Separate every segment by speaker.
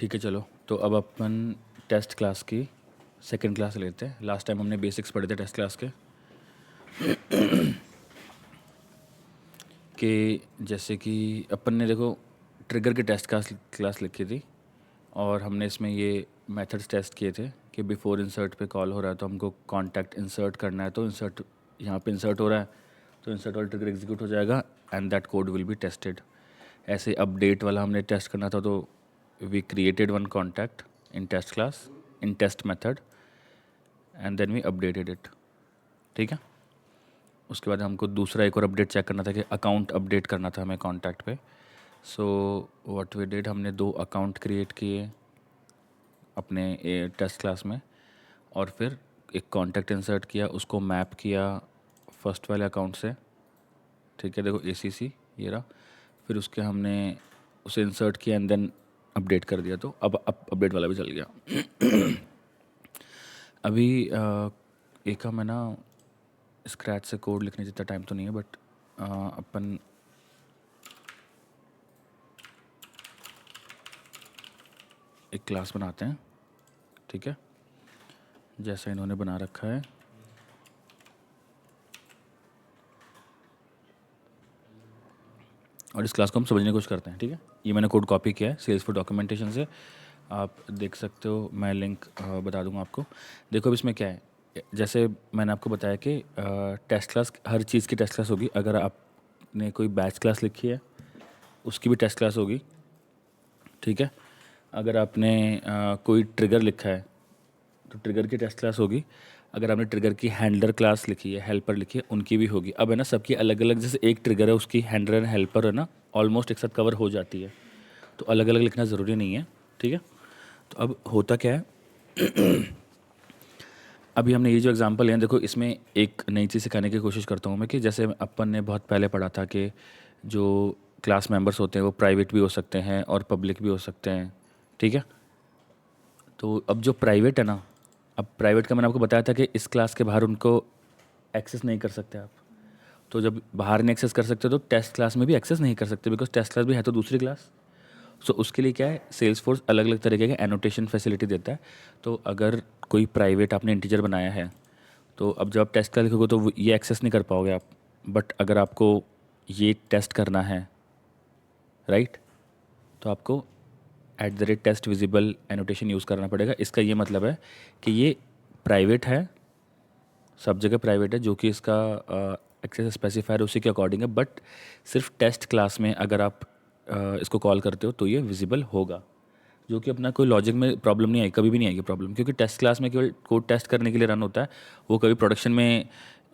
Speaker 1: ठीक है चलो, तो अब अपन टेस्ट क्लास की सेकंड क्लास लेते हैं। लास्ट टाइम हमने बेसिक्स पढ़े थे टेस्ट क्लास के कि जैसे कि अपन ने देखो ट्रिगर की टेस्ट क्लास लिखी थी और हमने इसमें ये मेथड्स टेस्ट किए थे कि बिफोर इंसर्ट पे कॉल हो रहा है तो हमको कॉन्टैक्ट इंसर्ट करना है, तो इंसर्ट यहाँ पे इंसर्ट हो रहा है तो इंसर्ट वाला ट्रिगर एग्जीक्यूट हो जाएगा and that code will be tested. ऐसे अपडेट वाला हमने टेस्ट करना था, तो we created one contact in test class in test method and then we updated it. ठीक है, उसके बाद हमको दूसरा एक और अपडेट चेक करना था कि अकाउंट अपडेट करना था हमें कॉन्टैक्ट पे। सो व्हाट वी डिड, हमने 2 अकाउंट क्रिएट किए अपने टेस्ट क्लास में और फिर एक कॉन्टैक्ट इंसर्ट किया, उसको मैप किया फर्स्ट वाले अकाउंट से। ठीक है, देखो ACC ये रहा। फिर उसके हमने उसे इंसर्ट किया एंड देन अपडेट कर दिया, तो अब अपडेट वाला भी चल गया। अभी एक हम है ना स्क्रैच से कोड लिखने जितना टाइम तो नहीं है, बट अपन एक क्लास बनाते हैं। ठीक है, जैसा इन्होंने बना रखा है। और इस क्लास को हम समझने की कोशिश करते हैं। ठीक है, ये मैंने कोड कॉपी किया है सेल्सफोर्स डॉक्यूमेंटेशन से, आप देख सकते हो। मैं लिंक बता दूंगा आपको। देखो अब इसमें क्या है, जैसे मैंने आपको बताया कि टेस्ट क्लास हर चीज़ की टेस्ट क्लास होगी। अगर आपने कोई बैच क्लास लिखी है उसकी भी टेस्ट क्लास होगी। ठीक है, अगर आपने कोई ट्रिगर लिखा है तो ट्रिगर की टेस्ट क्लास होगी। अगर आपने ट्रिगर की हैंडलर क्लास लिखी है, हेल्पर लिखी है, उनकी भी होगी। अब है ना सबकी अलग अलग, जैसे एक ट्रिगर है उसकी हैंडलर एंड हेल्पर है ना ऑलमोस्ट एक साथ कवर हो जाती है, तो अलग अलग लिखना ज़रूरी नहीं है। ठीक है, तो अब होता क्या है, अभी हमने ये जो एग्जांपल है देखो, इसमें एक नई चीज़ सिखाने की कोशिश करता हूँ मैं कि जैसे अपन ने बहुत पहले पढ़ा था कि जो क्लास मेंबर्स होते हैं वो प्राइवेट भी हो सकते हैं और पब्लिक भी हो सकते हैं। ठीक है, तो अब जो प्राइवेट है ना, अब प्राइवेट का मैंने आपको बताया था कि इस क्लास के बाहर उनको एक्सेस नहीं कर सकते आप। तो जब बाहर नहीं एक्सेस कर सकते तो टेस्ट क्लास में भी एक्सेस नहीं कर सकते, बिकॉज टेस्ट क्लास भी है तो दूसरी क्लास। सो उसके लिए क्या है, सेल्स फोर्स अलग अलग तरीके के एनोटेशन फैसिलिटी देता है। तो अगर कोई प्राइवेट आपने इंटीजर बनाया है तो अब जब आप टेस्ट क्लास लिखोगे तो ये एक्सेस नहीं कर पाओगे आप। बट अगर आपको ये टेस्ट करना है, राइट, तो आपको @टेस्ट विजिबल एनोटेशन यूज़ करना पड़ेगा। इसका ये मतलब है कि ये प्राइवेट है, सब जगह प्राइवेट है, जो कि इसका एक्सेस स्पेसिफायर उसी के अकॉर्डिंग है। बट सिर्फ टेस्ट क्लास में अगर आप इसको कॉल करते हो तो ये विजिबल होगा, जो कि अपना कोई लॉजिक में प्रॉब्लम नहीं आई, कभी भी नहीं आएगी प्रॉब्लम, क्योंकि टेस्ट क्लास में केवल कोड टेस्ट करने के लिए रन होता है। वो कभी प्रोडक्शन में,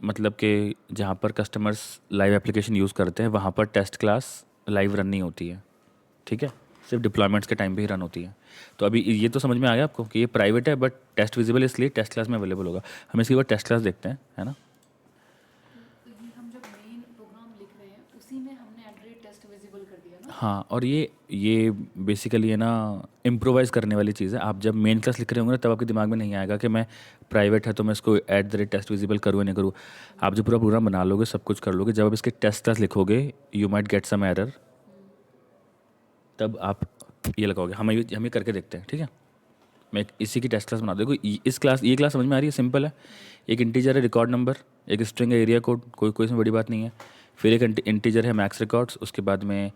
Speaker 1: मतलब कि जहाँ पर कस्टमर्स लाइव एप्लीकेशन यूज़ करते हैं वहाँ पर टेस्ट क्लास लाइव रन नहीं होती है। ठीक है, सिर्फ डिप्लॉयमेंट्स के टाइम पे ही रन होती है। तो अभी ये तो समझ में आ गया आपको कि ये प्राइवेट है बट टेस्ट विजिबल, इसलिए टेस्ट क्लास में अवेलेबल होगा। हम इसकी बार टेस्ट क्लास देखते हैं, है ना।
Speaker 2: तो ये हम जब मेन प्रोग्राम लिख रहे हैं उसी में हमने एट टेस्ट विजिबल कर दिया ना।
Speaker 1: हाँ, और ये बेसिकली है ना इम्प्रोवाइज़ करने वाली चीज़ है। आप जब मेन क्लास लिख रहे होंगे ना तब आपके दिमाग में नहीं आएगा कि मैं प्राइवेट है तो मैं इसको @टेस्ट विजिबल करूँ या नहीं करूँ। आप जब पूरा प्रोग्राम बना लोगे, सब कुछ कर लोगे, जब आप इसके टेस्ट क्लास लिखोगे you might get some error, तब आप ये लगाओगे। हम ये करके देखते हैं। ठीक है, मैं इसी की टेस्ट क्लास बना दूँ। देखो इस क्लास, ये क्लास समझ में आ रही है, सिंपल है। एक इंटीजर है रिकॉर्ड नंबर, एक स्ट्रिंग है एरिया कोड, कोई कोई इसमें बड़ी बात नहीं है। फिर एक इंटीजर है मैक्स रिकॉर्ड्स, उसके बाद में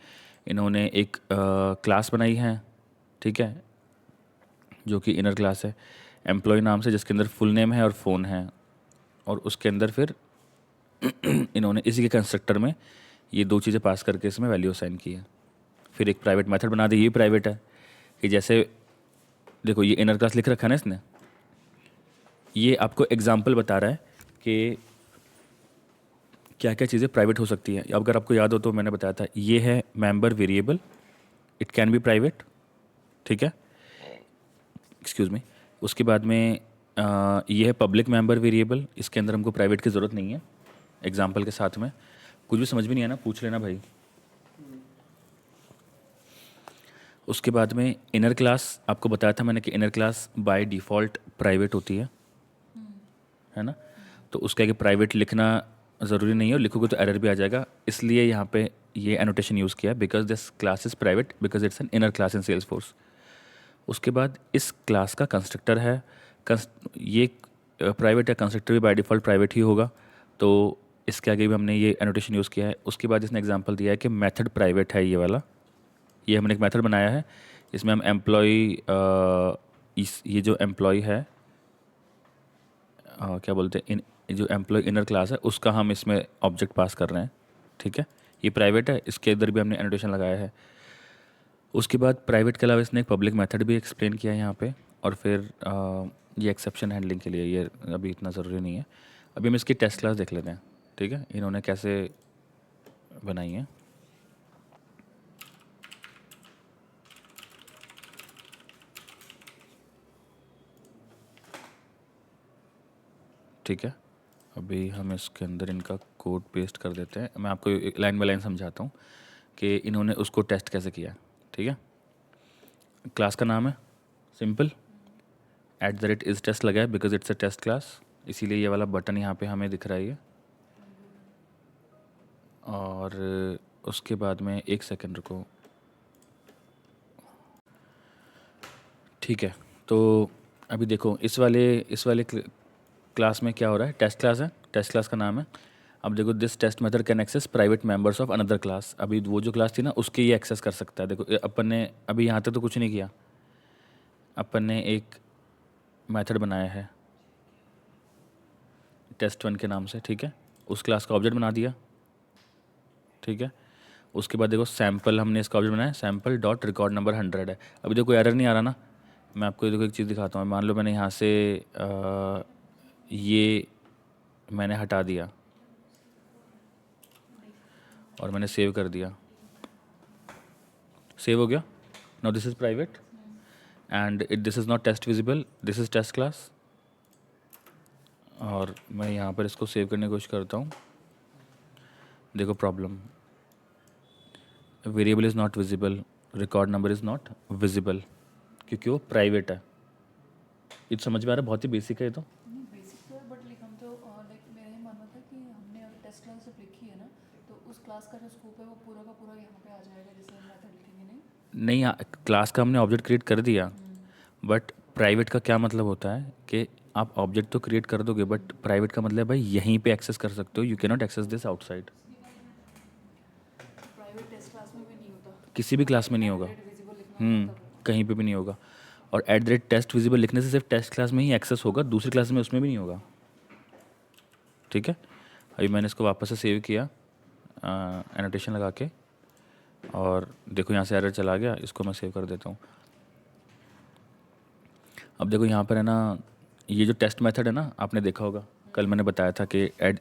Speaker 1: इन्होंने एक क्लास बनाई है। ठीक है, जो कि इनर क्लास है एम्प्लॉय नाम से, जिसके अंदर फुल नेम है और फ़ोन है। और उसके अंदर फिर इन्होंने इसी के कंस्ट्रक्टर में ये 2 चीज़ें पास करके इसमें वैल्यू असाइन की है। फिर एक प्राइवेट मेथड बना दी, ये प्राइवेट है कि जैसे देखो ये इनर क्लास लिख रखा है ना इसने, ये आपको एग्जाम्पल बता रहा है कि क्या क्या चीज़ें प्राइवेट हो सकती हैं। अगर आपको याद हो तो मैंने बताया था, ये है member variable, it can be private. ठीक है, एक्सक्यूज़ मी। उसके बाद में ये है पब्लिक मेंबर वेरिएबल, इसके अंदर हमको प्राइवेट की ज़रूरत नहीं है। एग्जाम्पल के साथ में कुछ भी समझ में नहीं है ना, पूछ लेना भाई। उसके बाद में इनर क्लास, आपको बताया था मैंने कि inner class by default private होती है ना। तो उसका कि प्राइवेट लिखना ज़रूरी नहीं है, और लिखोगे तो एरर भी आ जाएगा। इसलिए यहाँ पे ये एनोटेशन यूज़ किया, because this class is private because it's an inner class in Salesforce. उसके बाद इस क्लास का कंस्ट्रक्टर है, ये प्राइवेट है, कंस्ट्रक्टर भी बाय डिफ़ॉल्ट प्राइवेट ही होगा, तो इसके आगे भी हमने ये एनोटेशन यूज़ किया है। उसके बाद इसने एग्जांपल दिया है कि मेथड प्राइवेट है ये वाला, ये हमने एक मेथड बनाया है, इसमें हम एम्प्लॉय इस ये जो एम्प्लॉय है क्या बोलते हैं इन जो एम्प्लॉय इनर क्लास है उसका हम इसमें ऑब्जेक्ट पास कर रहे हैं, ठीक है। ये प्राइवेट है, इसके अंदर भी हमने एनोटेशन लगाया है। उसके बाद प्राइवेट के अलावा इसने एक पब्लिक मेथड भी एक्सप्लेन किया है यहाँ पे, और फिर ये एक्सेप्शन हैंडलिंग के लिए, ये अभी इतना ज़रूरी नहीं है। अभी हम इसकी टेस्ट क्लास देख लेते हैं, ठीक है, इन्होंने कैसे बनाई है। ठीक है, अभी हम इसके अंदर इनका कोड पेस्ट कर देते हैं। मैं आपको लाइन बाय लाइन समझाता हूँ कि इन्होंने उसको टेस्ट कैसे किया, ठीक है। क्लास का नाम है सिंपल, @ टेस्ट लगा है because it's a test class, इसीलिए ये वाला बटन यहाँ पे हमें दिख रहा है ये। और उसके बाद में एक सेकंड रुको, ठीक है। तो अभी देखो इस वाले क्लास में क्या हो रहा है, टेस्ट क्लास है, टेस्ट क्लास का नाम है। अब देखो this test method can access private members of another class, अभी वो जो क्लास थी ना उसके ये एक्सेस कर सकता है। देखो अपन ने अभी यहाँ तक तो कुछ नहीं किया, अपन ने एक मेथड बनाया है test1 के नाम से, ठीक है, उस क्लास का ऑब्जेक्ट बना दिया, ठीक है। उसके बाद देखो सैम्पल, हमने इसका ऑब्जेक्ट बनाया सैम्पल डॉट रिकॉर्ड नंबर 100 है। अभी देखो एरर नहीं आ रहा ना, मैं आपको देखो एक चीज़ दिखाता हूँ। मान लो मैंने यहाँ से ये मैंने हटा दिया और मैंने सेव कर दिया, सेव हो गया। Now this is private and this is not test visible, this is test class. और मैं यहाँ पर इसको सेव करने की कोशिश करता हूँ, देखो problem, variable is not visible, record number is not visible, क्योंकि वो प्राइवेट है। ये तो समझ में आ रहा है, बहुत ही बेसिक है ये तो।
Speaker 2: नहीं बेसिक तो है, बट लाइक हम तो लाइक मेरा ये मानना था कि हमने अगर टेस्ट क्लास जब लिखी है ना तो उस क्लास का जो स्कोप है वो पूरा का पूरा यहाँ पे आ जाएगा, जैसे हम मेथड लिखेंगे। नहीं
Speaker 1: नहीं, क्लास का हमने ऑब्जेक्ट क्रिएट कर दिया, बट प्राइवेट का क्या मतलब होता है कि आप ऑब्जेक्ट तो क्रिएट कर दोगे बट प्राइवेट का मतलब है भाई यहीं पे एक्सेस कर सकते हो, you can not access this outside.
Speaker 2: Private test class में भी नहीं होता,
Speaker 1: किसी भी क्लास में नहीं होगा,
Speaker 2: विजिबल लिखना होता तब।
Speaker 1: कहीं पे भी नहीं होगा। और @टेस्ट विजिबल लिखने से सिर्फ टेस्ट क्लास में ही एक्सेस होगा, दूसरी क्लास में उसमें भी नहीं होगा, ठीक है। अभी मैंने इसको वापस से सेव किया एनोटेशन लगा के, और देखो यहाँ से एरर चला गया, इसको मैं सेव कर देता हूँ। अब देखो यहाँ पर है ना, ये जो टेस्ट मेथड है ना, आपने देखा होगा कल मैंने बताया था कि एड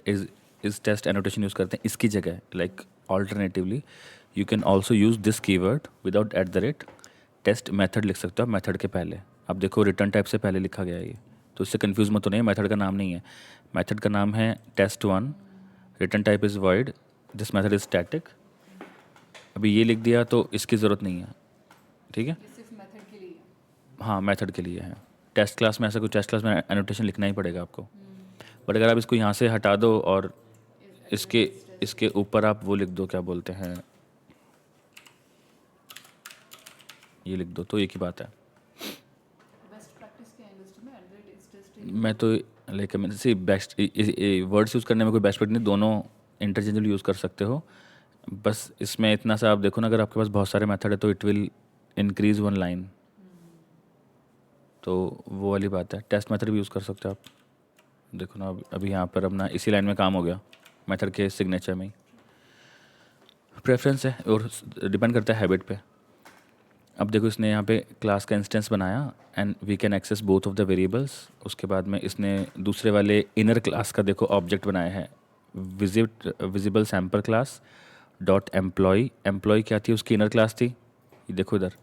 Speaker 1: इस टेस्ट एनोटेशन यूज़ करते हैं, इसकी जगह like alternatively you can also use this keyword without test method लिख सकते हो आप मेथड के पहले। अब देखो रिटर्न टाइप से पहले लिखा गया है ये, तो इससे कंफ्यूज मत होना, मेथड का नाम नहीं है, मेथड का नाम है test1, return type is void, this method is static. अभी ये लिख दिया तो इसकी ज़रूरत नहीं है, ठीक है।
Speaker 2: ये सिर्फ मेथड के लिए है।
Speaker 1: हाँ मेथड के लिए है, टेस्ट क्लास में ऐसा कुछ, टेस्ट क्लास में एनोटेशन लिखना ही पड़ेगा आपको। बट अगर आप इसको यहाँ से हटा दो और इसके इसके ऊपर आप वो लिख दो, क्या बोलते हैं, ये लिख दो, तो एक ही बात है।
Speaker 2: बेस्ट प्रैक्टिस क्या है इंडस्ट्री में, इस टेस्ट
Speaker 1: मैं तो लाइक मैं से बेस्ट वर्ड्स यूज़ करने में कोई बेस्ट नहीं, दोनों इंटरचेंजेबल यूज़ कर सकते हो। बस इसमें इतना सा आप देखो ना, अगर आपके पास बहुत सारे मेथड है तो इट विल इंक्रीज 1 लाइन, तो वो वाली बात है। टेस्ट मेथड भी यूज़ कर सकते हो आप, देखो ना अभी यहाँ पर अपना इसी लाइन में काम हो गया, मेथड के सिग्नेचर में ही। प्रेफरेंस है और डिपेंड करता है हैबिट पे। अब देखो इसने यहाँ पे क्लास का इंस्टेंस बनाया and we can access both of the variables. उसके बाद में इसने दूसरे वाले इनर क्लास का देखो ऑब्जेक्ट बनाया है, visible sample class dot employ. Employ क्या थी, उसकी इनर क्लास थी, ये देखो इधर।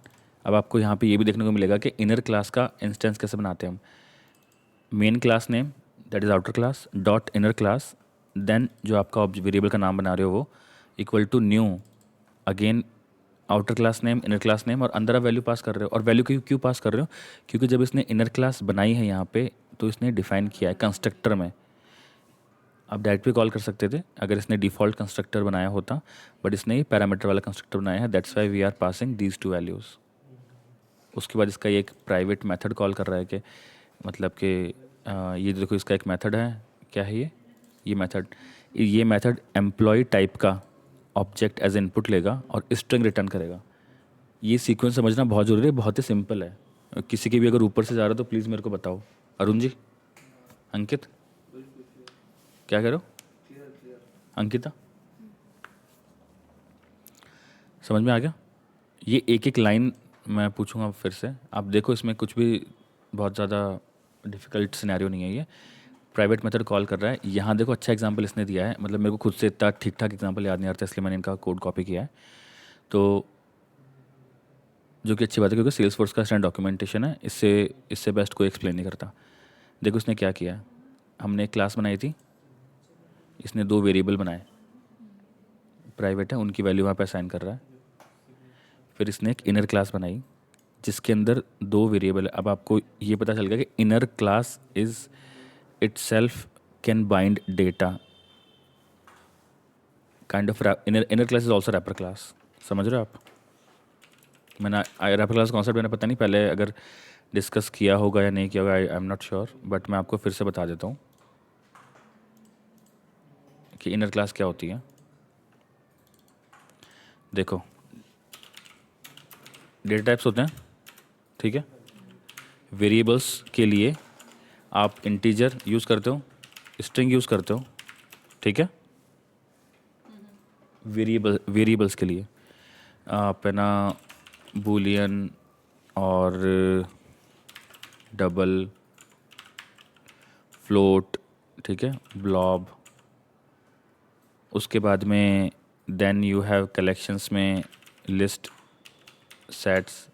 Speaker 1: अब आपको यहाँ पे ये भी देखने को मिलेगा कि इनर क्लास का इंस्टेंस कैसे बनाते हैं हम। Main class name that is outer class dot inner class, then जो आपका वेरिएबल का नाम बना रहे हो वो equal to new, again outer class name inner class name, और अंदर आप वैल्यू पास कर रहे हो। और वैल्यू क्यों पास कर रहे हो, क्योंकि जब इसने इनर क्लास बनाई है यहाँ पे तो इसने डिफाइन किया है कंस्ट्रक्टर में। आप डायरेक्ट भी कॉल कर सकते थे अगर इसने डिफ़ॉल्ट कंस्ट्रक्टर बनाया होता, बट इसने पैरामीटर वाला कंस्ट्रक्टर बनाया है, that's why we are passing these two values. उसके बाद इसका ये एक प्राइवेट मेथड कॉल कर रहा है कि मतलब कि ये देखो इसका एक मेथड है, क्या है ये मेथड एम्प्लॉय टाइप का ऑब्जेक्ट एज इनपुट लेगा और स्ट्रिंग रिटर्न करेगा। ये सीक्वेंस समझना बहुत ज़रूरी है, बहुत ही सिंपल है। किसी की भी अगर ऊपर से जा रहा है तो प्लीज़ मेरे को बताओ। अरुण जी, अंकित, क्या कह रहे हो? अंकिता, समझ में आ गया? ये एक एक लाइन मैं पूछूंगा फिर से, आप देखो इसमें कुछ भी बहुत ज़्यादा डिफ़िकल्ट सिनेरियो नहीं है। ये प्राइवेट मेथड कॉल कर रहा है। यहाँ देखो अच्छा एग्जांपल इसने दिया है, मतलब मेरे को खुद से इतना ठीक ठाक एग्जांपल याद नहीं आ रहा था, इसलिए मैंने इनका कोड कॉपी किया है। तो जो कि अच्छी बात है क्योंकि सेल्स फोर्स का स्टैंड डॉक्यूमेंटेशन है, इससे इससे बेस्ट कोई एक्सप्लेन नहीं करता। देखो इसने क्या किया, हमने एक क्लास बनाई थी, इसने 2 वेरिएबल बनाए, प्राइवेट है, उनकी वैल्यू वहाँ पे असाइन कर रहा है। फिर इसने एक इनर क्लास बनाई जिसके अंदर 2 वेरिएबल है। अब आपको ये पता चल गया कि inner class is itself can bind data, kind of inner class is also wrapper class. समझ रहे हो आप? मैंने रैपर क्लास कॉन्सेप्ट मैंने पता नहीं पहले अगर डिस्कस किया होगा या नहीं किया होगा, I am not sure, but मैं आपको फिर से बता देता हूँ कि इनर क्लास क्या होती है। देखो डेटा टाइप्स होते हैं, ठीक है। वेरिएबल्स के लिए आप इंटीजर यूज़ करते हो, स्ट्रिंग यूज़ करते हो, ठीक है। वेरिएबल्स के लिए आप है ना बूलियन और डबल, फ्लोट, ठीक है, ब्लॉब। उसके बाद में देन यू हैव कलेक्शंस में लिस्ट, सेट्स,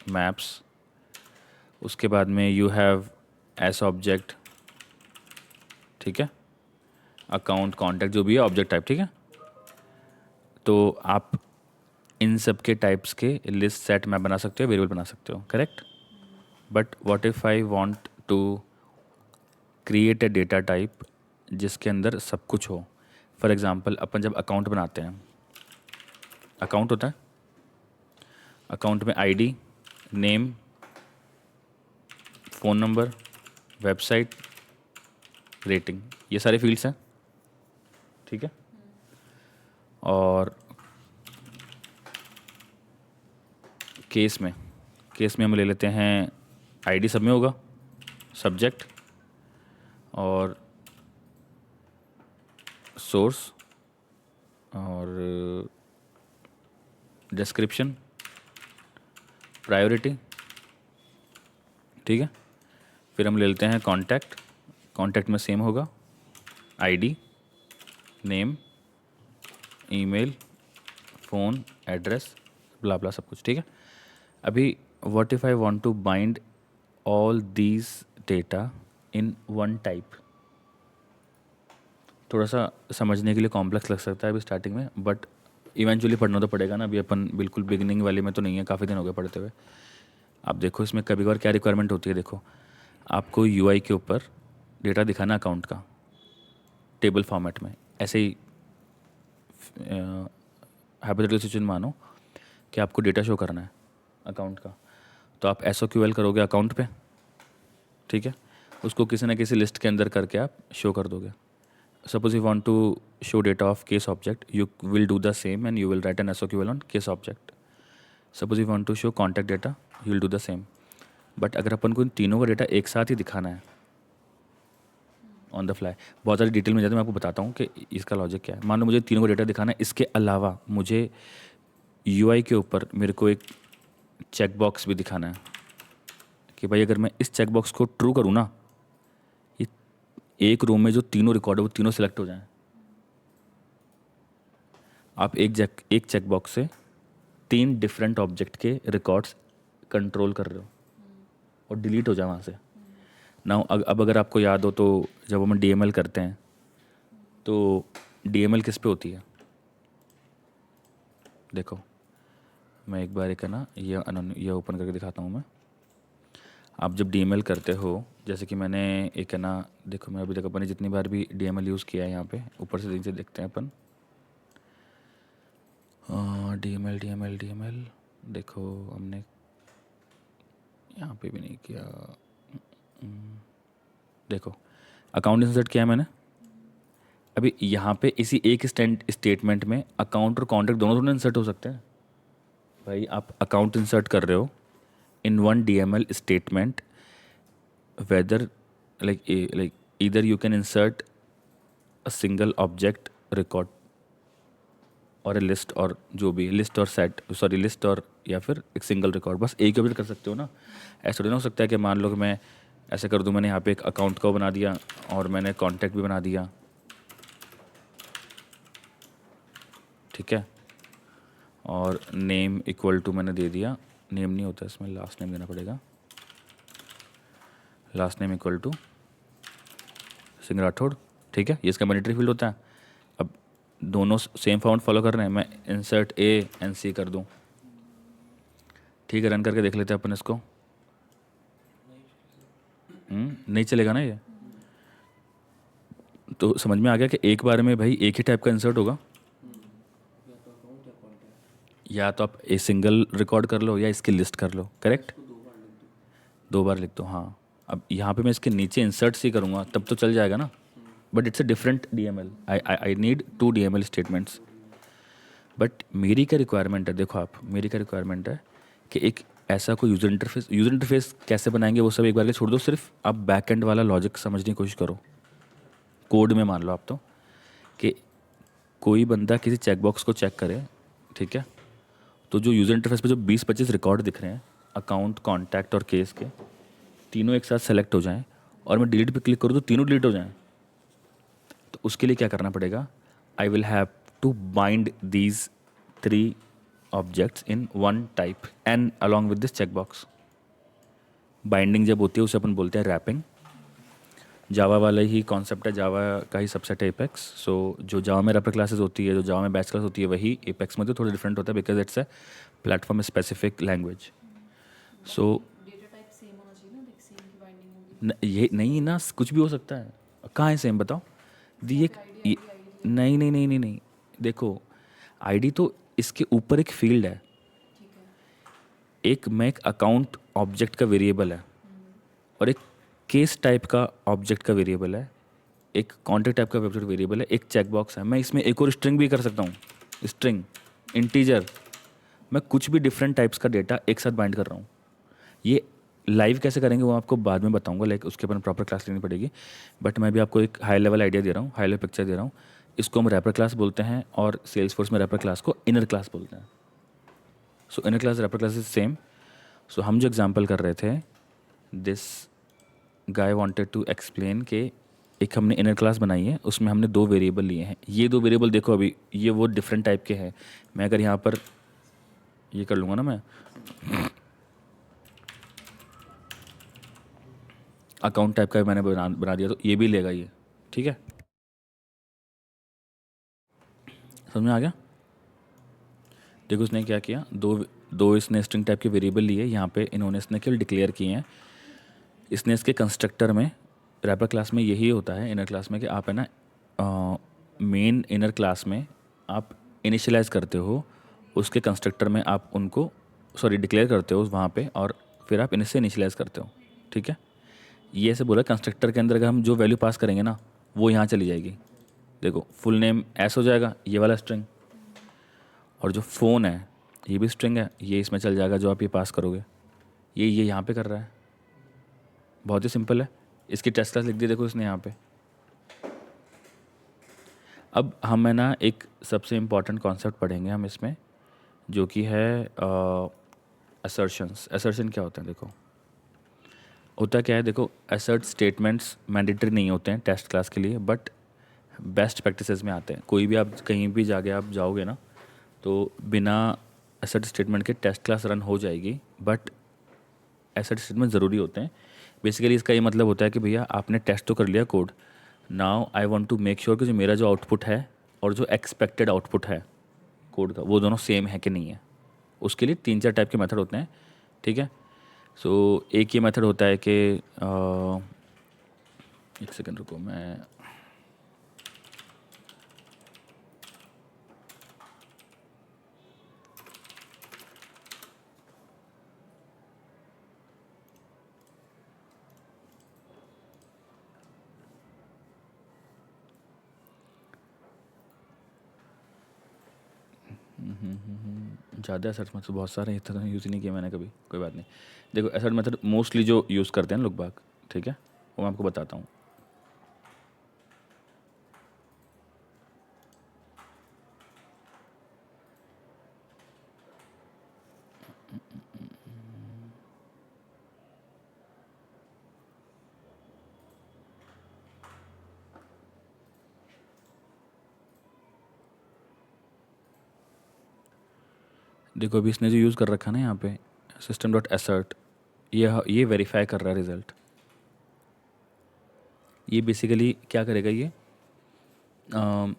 Speaker 1: मैप्स। उसके बाद में यू हैव एस ऑब्जेक्ट, ठीक है, अकाउंट, कॉन्टैक्ट, जो भी है ऑब्जेक्ट टाइप, ठीक है। तो आप इन सब के टाइप्स के लिस्ट, सेट, मैप बना सकते हो, वेरिएबल बना सकते हो, correct. But what if I want to create a data type जिसके अंदर सब कुछ हो। फॉर एग्जांपल अपन जब अकाउंट बनाते हैं, अकाउंट होता है, अकाउंट में ID, name, phone number, website, rating, ये सारे फील्ड्स हैं, ठीक है। और केस में हम ले लेते हैं आईडी सब में होगा, सब्जेक्ट और सोर्स और डिस्क्रिप्शन, प्रायोरिटी, ठीक है। फिर हम ले लेते हैं कॉन्टैक्ट में सेम होगा ID, name, email, phone, address, blah blah सब कुछ, ठीक है। अभी what if I want to bind all these data in one type. थोड़ा सा समझने के लिए कॉम्प्लेक्स लग सकता है अभी स्टार्टिंग में, बट इवेंचुअली पढ़ना तो पड़ेगा ना। अभी अपन बिल्कुल बिगिनिंग वाले में तो नहीं है, काफ़ी दिन हो गए पढ़ते हुए। आप देखो इसमें कभी कभार क्या रिक्वायरमेंट होती है। देखो आपको यूआई के ऊपर डेटा दिखाना अकाउंट का टेबल फॉर्मेट में, ऐसे ही हाइपोथेटिकल सिचुएशन मानो कि आपको डेटा शो करना है अकाउंट का, तो आप एसओक्यूएल करोगे अकाउंट पे, ठीक है। उसको किसी ना किसी लिस्ट के अंदर करके आप शो कर दोगे। Suppose you want to show data of case object, you will do the same and you will write an SOQL on case object. Suppose you want to show contact data, you will do the same. But अगर अपन को इन तीनों का data एक साथ ही दिखाना है on the fly, बहुत सारी डिटेल में जाते मैं आपको बताता हूँ कि इसका लॉजिक क्या है। मान लो मुझे तीनों को डेटा दिखाना है, इसके अलावा मुझे यूआई के ऊपर मेरे को एक चेक बॉक्स भी दिखाना है कि भाई अगर मैं इस चेक बॉक्स को ट्रू करूँ ना, ये एक रूम में जो तीनों रिकॉर्ड है वो तीनों सिलेक्ट हो जाएं। आप एक चेक बॉक्स से 3 डिफरेंट ऑब्जेक्ट के रिकॉर्ड्स कंट्रोल कर रहे हो और डिलीट हो जाए वहाँ से ना। अब अगर आपको याद हो तो जब हम डीएमएल करते हैं तो डीएमएल किस पे होती है? देखो मैं एक बार एक है ना ये ओपन करके दिखाता हूँ मैं। आप जब डीएमएल करते हो, जैसे कि मैंने एक है ना, देखो मैं अभी तक अपन ने जितनी बार भी डीएमएल यूज़ किया है यहाँ पे ऊपर से नीचे देखते हैं अपन। डीएमएल देखो हमने यहाँ पे भी नहीं किया। देखो अकाउंट इंसर्ट किया है मैंने। अभी यहाँ पे इसी एक स्टेटमेंट में अकाउंट और कॉन्टैक्ट दोनों दोनों इंसर्ट हो सकते हैं। भाई आप अकाउंट इंसर्ट कर रहे हो in one DML statement, whether like either you can insert a single object record और ए लिस्ट, और जो भी लिस्ट और सेट, सॉरी लिस्ट और या फिर एक सिंगल रिकॉर्ड, बस एक ऑब्जेक्ट कर सकते हो ना। ऐसा थोड़ी ना हो सकता है कि मान लो कि मैं ऐसे कर दूं, मैंने यहाँ पे एक अकाउंट को बना दिया और मैंने कॉन्टैक्ट भी बना दिया, ठीक है, और नेम इक्वल टू मैंने दे दिया, नेम नहीं होता इसमें, लास्ट नेम देना पड़ेगा, last name equal to Singh Rathore, ठीक है, ये इसका मैंडेटरी फील्ड होता है। अब दोनों सेम फॉर्मेट फॉलो कर रहे हैं, मैं इंसर्ट A&C कर दूं, ठीक है, रन करके देख लेते हैं अपन इसको। नहीं चलेगा ना ये, तो समझ में आ गया कि एक बार में भाई एक ही टाइप का इंसर्ट होगा, या तो आप ए सिंगल रिकॉर्ड कर लो या इसकी लिस्ट कर लो, करेक्ट, 2 बार लिख दो, हाँ। अब यहाँ पे मैं इसके नीचे इंसर्ट सी करूँगा तब तो चल जाएगा ना, but it's a different DML, I need 2 DML statements. But मेरी क्या रिक्वायरमेंट है, देखो आप, मेरी क्या रिक्वायरमेंट है कि एक ऐसा कोई यूज़र इंटरफेस कैसे बनाएंगे वो सब एक बार के छोड़ दो, सिर्फ आप बैक एंड वाला लॉजिक समझने की कोशिश करो। कोड में मान लो आप तो कि कोई बंदा किसी चेकबॉक्स को चेक करे, ठीक है, तो जो यूज़र इंटरफेस पे जो 20-25 रिकॉर्ड दिख रहे हैं, अकाउंट, कॉन्टैक्ट और केस के, तीनों एक साथ सेलेक्ट हो जाएं और मैं डिलीट पे क्लिक करूँ तो तीनों डिलीट हो जाएं, तो उसके लिए क्या करना पड़ेगा, I will have to bind these 3 objects in one type and along with this checkbox. Binding जब होती है उसे अपन बोलते हैं रैपिंग। जावा वाला ही कॉन्सेप्ट है, जावा का ही सबसेट है एपेक्स। सो जो जावा में रैपर क्लासेस होती है, जो जावा में बैच क्लास होती है, वही एपेक्स में तो थोड़ा डिफरेंट होता है, because it's a platform specific language. So
Speaker 2: data type same होना चाहिए ना, लाइक सेम की बाइंडिंग होगी।
Speaker 1: ये नहीं ना, कुछ भी हो सकता है, कहाँ है सेम बताओ दी एक नहीं नहीं नहीं नहीं नहीं, देखो आईडी तो इसके ऊपर एक फील्ड है,
Speaker 2: ठीक है।
Speaker 1: एक मैं एक अकाउंट ऑब्जेक्ट का वेरिएबल है और एक केस टाइप का ऑब्जेक्ट का वेरिएबल है, एक कॉन्टेक्ट टाइप का ऑब्जेक्ट वेरिएबल है, एक चेकबॉक्स है। मैं इसमें एक और स्ट्रिंग भी कर सकता हूँ, स्ट्रिंग, इंटीजर, मैं कुछ भी डिफरेंट टाइप्स का डेटा एक साथ बाइंड कर रहा हूँ। ये लाइव कैसे करेंगे वो आपको बाद में बताऊंगा, लाइक उसके ऊपर प्रॉपर क्लास लेनी पड़ेगी, बट मैं भी आपको एक हाई लेवल आइडिया दे रहा हूँ, हाई लेवल पिक्चर दे रहा हूँ। इसको हम रैपर क्लास बोलते हैं और सेल्स फोर्स में रैपर क्लास को इनर क्लास बोलते हैं। So inner class wrapper class is same. So हम जो एग्जाम्पल कर रहे थे, this guy wanted to explain के एक हमने इनर क्लास बनाई है, उसमें हमने 2 वेरिएबल लिए हैं। ये 2 वेरिएबल देखो अभी ये वो डिफरेंट टाइप के हैं। मैं अगर यहाँ पर ये कर लूँगा ना, मैं अकाउंट टाइप का मैंने बना दिया तो ये भी लेगा ये, ठीक है, समझ में आ गया। देखो उसने क्या किया, दो इसने स्ट्रिंग टाइप के वेरिएबल लिए, यहाँ पे इन्होंने इसने केवल डिक्लेयर किए हैं। इसने इसके कंस्ट्रक्टर में, रैपर क्लास में यही होता है इनर क्लास में, कि आप है ना मेन इनर क्लास में आप इनिशियलाइज करते हो, उसके कंस्ट्रक्टर में आप उनको सॉरी डिक्लेयर करते हो वहाँ पे, और फिर आप इनसे इनिशियलाइज करते हो, ठीक है। ये ऐसे बोला कंस्ट्रक्टर के अंदर अगर हम जो वैल्यू पास करेंगे ना वो यहाँ चली जाएगी। देखो फुल नेम ऐसा हो जाएगा, ये वाला स्ट्रिंग, और जो फ़ोन है ये भी स्ट्रिंग है, ये इसमें चल जाएगा जो आप ये पास करोगे। ये यहाँ पे कर रहा है, बहुत ही सिंपल है। इसकी टेस्ट क्लास लिख दी देखो इसने यहाँ पे। अब हम है ना एक सबसे इम्पॉर्टेंट कॉन्सेप्ट पढ़ेंगे हम इसमें, जो कि है असर्शंस। असर्शन क्या होता है, देखो होता क्या है, देखो असर्ट स्टेटमेंट्स मैंडेटरी नहीं होते हैं टेस्ट क्लास के लिए, बट बेस्ट प्रैक्टिसेस में आते हैं। कोई भी आप कहीं भी जाके आप जाओगे ना तो बिना असर्ट स्टेटमेंट के टेस्ट क्लास रन हो जाएगी, बट असर्ट स्टेटमेंट ज़रूरी होते हैं। बेसिकली इसका ये मतलब होता है कि भैया आपने टेस्ट तो कर लिया code, now I want to make sure कि जो मेरा जो आउटपुट है और जो एक्सपेक्टेड आउटपुट है कोड का वो दोनों सेम है कि नहीं है। उसके लिए 3-4 टाइप के मेथड होते हैं, ठीक है। सो एक ये मेथड होता है कि एक सेकंड रुको, मैं ज़्यादा असर्ट मेथड बहुत सारे हैं, इतना यूज़ नहीं किया मैंने कभी, कोई बात नहीं। देखो असर्ट मेथड मोस्टली जो यूज़ करते हैं लोग बाग, ठीक है, वो मैं आपको बताता हूँ। देखो अभी इसने जो यूज़ कर रखा है ना यहाँ पे सिस्टम डॉट असर्ट, ये वेरीफाई कर रहा है रिज़ल्ट। ये बेसिकली क्या करेगा ये, अम,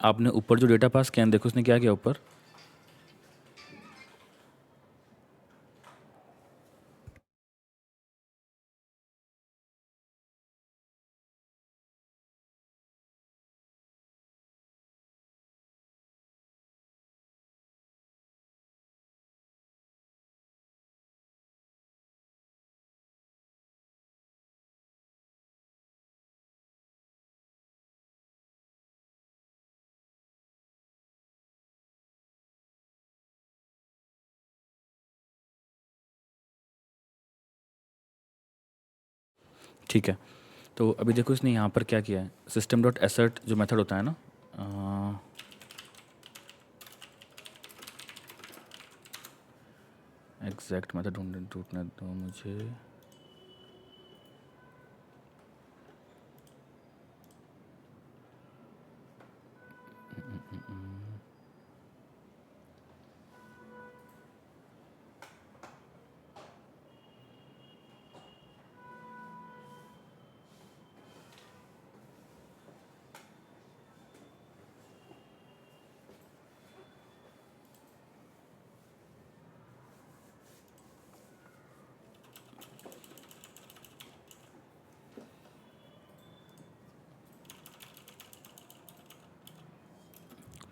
Speaker 1: आपने ऊपर जो डेटा पास किया देखो उसने क्या किया ऊपर, ठीक है। तो अभी देखो इसने यहाँ पर क्या किया है, सिस्टम डॉट असर्ट जो मेथड होता है ना, एग्जैक्ट मेथड ढूंढने दो मुझे।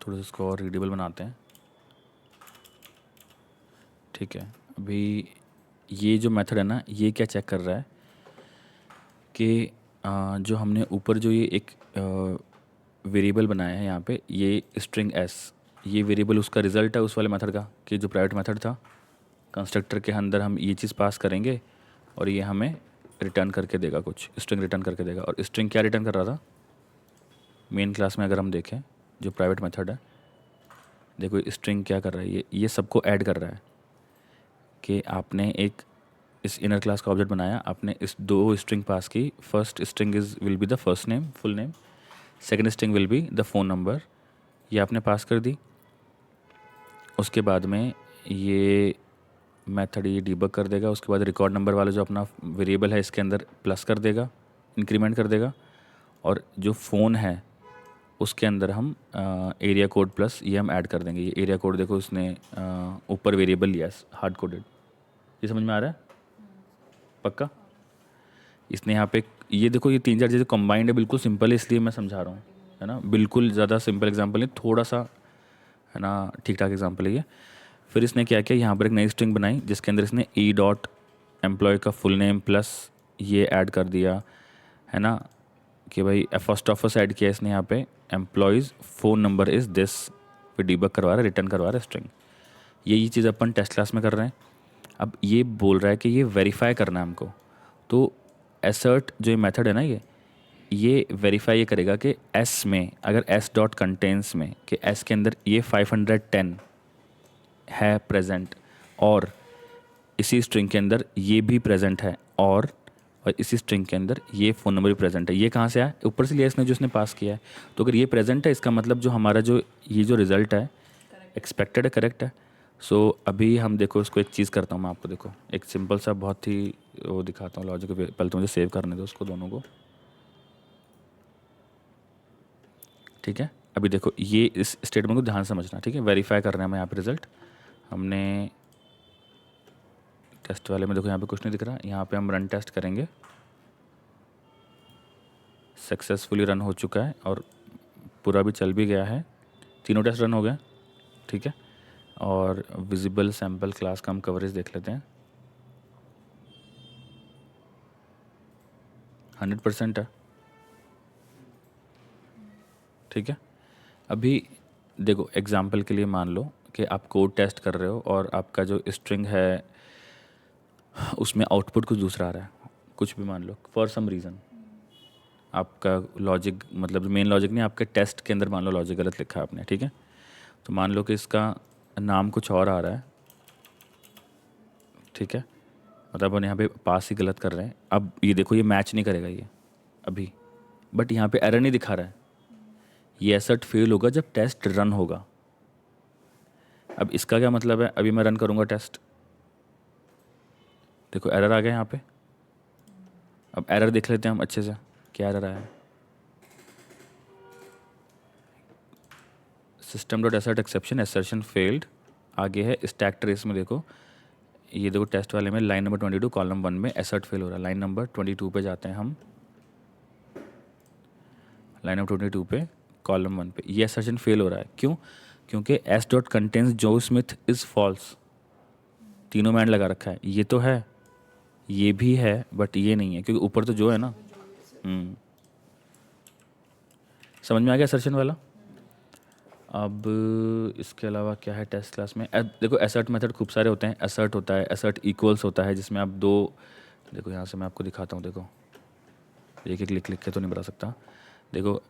Speaker 1: थोड़ा सा इसको और रीडेबल बनाते हैं, ठीक है। अभी ये जो मेथड है ना, ये क्या चेक कर रहा है कि जो हमने ऊपर जो ये एक वेरिएबल बनाया है यहाँ पे, ये स्ट्रिंग एस, ये वेरिएबल उसका रिजल्ट है उस वाले मेथड का, कि जो प्राइवेट मेथड था कंस्ट्रक्टर के अंदर हम ये चीज़ पास करेंगे और ये हमें रिटर्न करके देगा, कुछ स्ट्रिंग रिटर्न करके देगा। और स्ट्रिंग क्या रिटर्न कर रहा था मेन क्लास में, अगर हम देखें जो प्राइवेट मेथड है, देखो स्ट्रिंग क्या कर रहा है, ये सबको ऐड कर रहा है कि आपने एक इस इनर क्लास का ऑब्जेक्ट बनाया, आपने इस दो स्ट्रिंग पास की, first string is will be the first name full name, second string will be the phone number, ये आपने पास कर दी। उसके बाद में ये मेथड ये डीबग कर देगा, उसके बाद रिकॉर्ड नंबर वाला जो अपना वेरिएबल है इसके अंदर प्लस कर देगा, इंक्रीमेंट कर देगा, और जो फ़ोन है उसके अंदर हम एरिया कोड प्लस ये हम ऐड कर देंगे। ये एरिया कोड देखो उसने ऊपर वेरिएबल लिया है हार्ड कोडेड, ये समझ में आ रहा है पक्का? इसने यहाँ पे ये देखो ये तीन चार चीज़ें कंबाइंड है, बिल्कुल सिंपल है इसलिए मैं समझा रहा हूँ, है ना, बिल्कुल ज़्यादा सिंपल एग्जांपल है, थोड़ा सा है ना ठीक ठाक एग्जांपल है ये। फिर इसने क्या किया, यहाँ पर एक नई स्ट्रिंग बनाई जिसके अंदर इसने ई डॉट एम्प्लॉय का फुल नेम प्लस ये ऐड कर दिया, है ना, कि भाई फर्स्ट ऑफर्स ऐड किया इसने यहाँ पे, employees phone number is this, फिर डीबग करवा रहा है, रिटर्न करवा रहा है स्ट्रिंग। यही चीज़ अपन टेस्ट क्लास में कर रहे हैं। अब ये बोल रहा है कि ये वेरीफाई करना है हमको, तो एसर्ट जो ये मेथड है ना, ये वेरीफाई ये करेगा कि एस में अगर एस डॉट कंटेंस में कि एस के अंदर ये 510 है प्रेजेंट, और इसी स्ट्रिंग के अंदर ये भी प्रेजेंट है, और इसी स्ट्रिंग के अंदर ये फ़ोन नंबर भी प्रेजेंट है। ये कहाँ से आया, ऊपर से लिया इसने जो इसने पास किया है। तो अगर ये प्रेजेंट है इसका मतलब जो हमारा जो ये जो रिज़ल्ट है एक्सपेक्टेड है, करेक्ट है। सो अभी हम देखो इसको एक चीज़ करता हूँ मैं आपको, देखो एक सिंपल सा बहुत ही वो दिखाता हूँ लॉजिक, पहले तो मुझे सेव करने दो उसको दोनों को, ठीक है। अभी देखो ये इस स्टेटमेंट को ध्यान से समझना, ठीक है। वेरीफाई कर रहे हैं हम यहाँ पे रिजल्ट, हमने टेस्ट वाले में देखो यहाँ पे कुछ नहीं दिख रहा, यहाँ पे हम रन टेस्ट करेंगे, सक्सेसफुली रन हो चुका है और पूरा भी चल भी गया है, तीनों टेस्ट रन हो गए, ठीक है। और विजिबल सैम्पल क्लास का हम कवरेज देख लेते हैं, 100% है, ठीक है। अभी देखो एग्जांपल के लिए मान लो कि आप कोड टेस्ट कर रहे हो और आपका जो स्ट्रिंग है उसमें आउटपुट कुछ दूसरा आ रहा है, कुछ भी मान लो फॉर सम रीज़न आपका लॉजिक मतलब मेन लॉजिक नहीं, आपके टेस्ट के अंदर मान लो लॉजिक गलत लिखा है आपने, ठीक है। तो मान लो कि इसका नाम कुछ और आ रहा है, ठीक है, मतलब अपन यहाँ पे पास ही गलत कर रहे हैं। अब ये देखो ये मैच नहीं करेगा ये अभी, बट यहाँ पे एरर नहीं दिखा रहा है, ये एसर्ट फेल होगा जब टेस्ट रन होगा। अब इसका क्या मतलब है, अभी मैं रन करूँगा टेस्ट, देखो एरर आ गया यहाँ पे। अब एरर देख लेते हैं हम अच्छे से, क्या एरर आया है। System dot एसर्ट exception assertion failed, आगे है स्टैक ट्रेस में देखो, ये देखो टेस्ट वाले में लाइन नंबर 22 कॉलम 1 में एसर्ट फेल हो रहा है। लाइन नंबर 22 पे जाते हैं हम, लाइन नंबर 22 पे कॉलम 1 पे ये एसर्शन फेल हो रहा है, क्यों? क्योंकि एस डॉट कंटेंस जो स्मिथ इज़ फॉल्स, तीनों में एंड लगा रखा है। ये तो है, ये भी है, बट ये नहीं है क्योंकि ऊपर तो जो है ना। समझ में आ गया असर्शन वाला। अब इसके अलावा क्या है टेस्ट क्लास में, देखो एसर्ट मेथड खूब सारे होते हैं। एसर्ट होता है, एसर्ट इक्वल्स होता है जिसमें आप दो, देखो यहाँ से मैं आपको दिखाता हूँ, देखो एक एक लिख लिख के तो नहीं बता सकता। देखो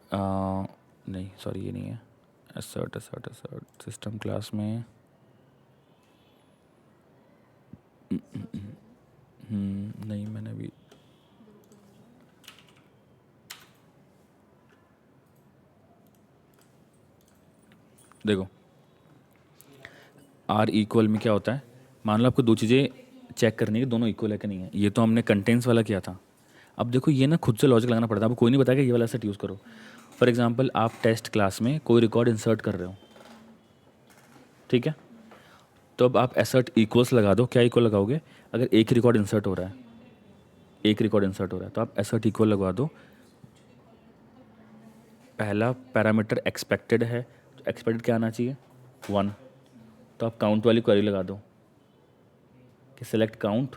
Speaker 1: नहीं सॉरी ये नहीं है एसर्ट एसर्ट एसर्ट सिस्टम क्लास में। नहीं मैंने अभी देखो आर इक्वल में क्या होता है, मान लो आपको दो चीज़ें चेक करनी है कि दोनों इक्वल है कि नहीं है। ये तो हमने कंटेंट्स वाला किया था। अब देखो ये ना खुद से लॉजिक लगाना पड़ता है, आपको कोई नहीं बताया कि ये वाला सेट यूज़ करो। फॉर एग्जांपल आप टेस्ट क्लास में कोई रिकॉर्ड इंसर्ट कर रहे हो, ठीक है, तो अब आप एसर्ट इक्वल्स लगा दो। क्या इक्वल लगाओगे, अगर एक ही रिकॉर्ड इंसर्ट हो रहा है, एक रिकॉर्ड इंसर्ट हो रहा है तो आप एसर्ट इक्वल लगवा दो। पहला पैरामीटर एक्सपेक्टेड है, तो एक्सपेक्टेड क्या आना चाहिए 1, तो आप काउंट वाली क्वेरी लगा दो कि select count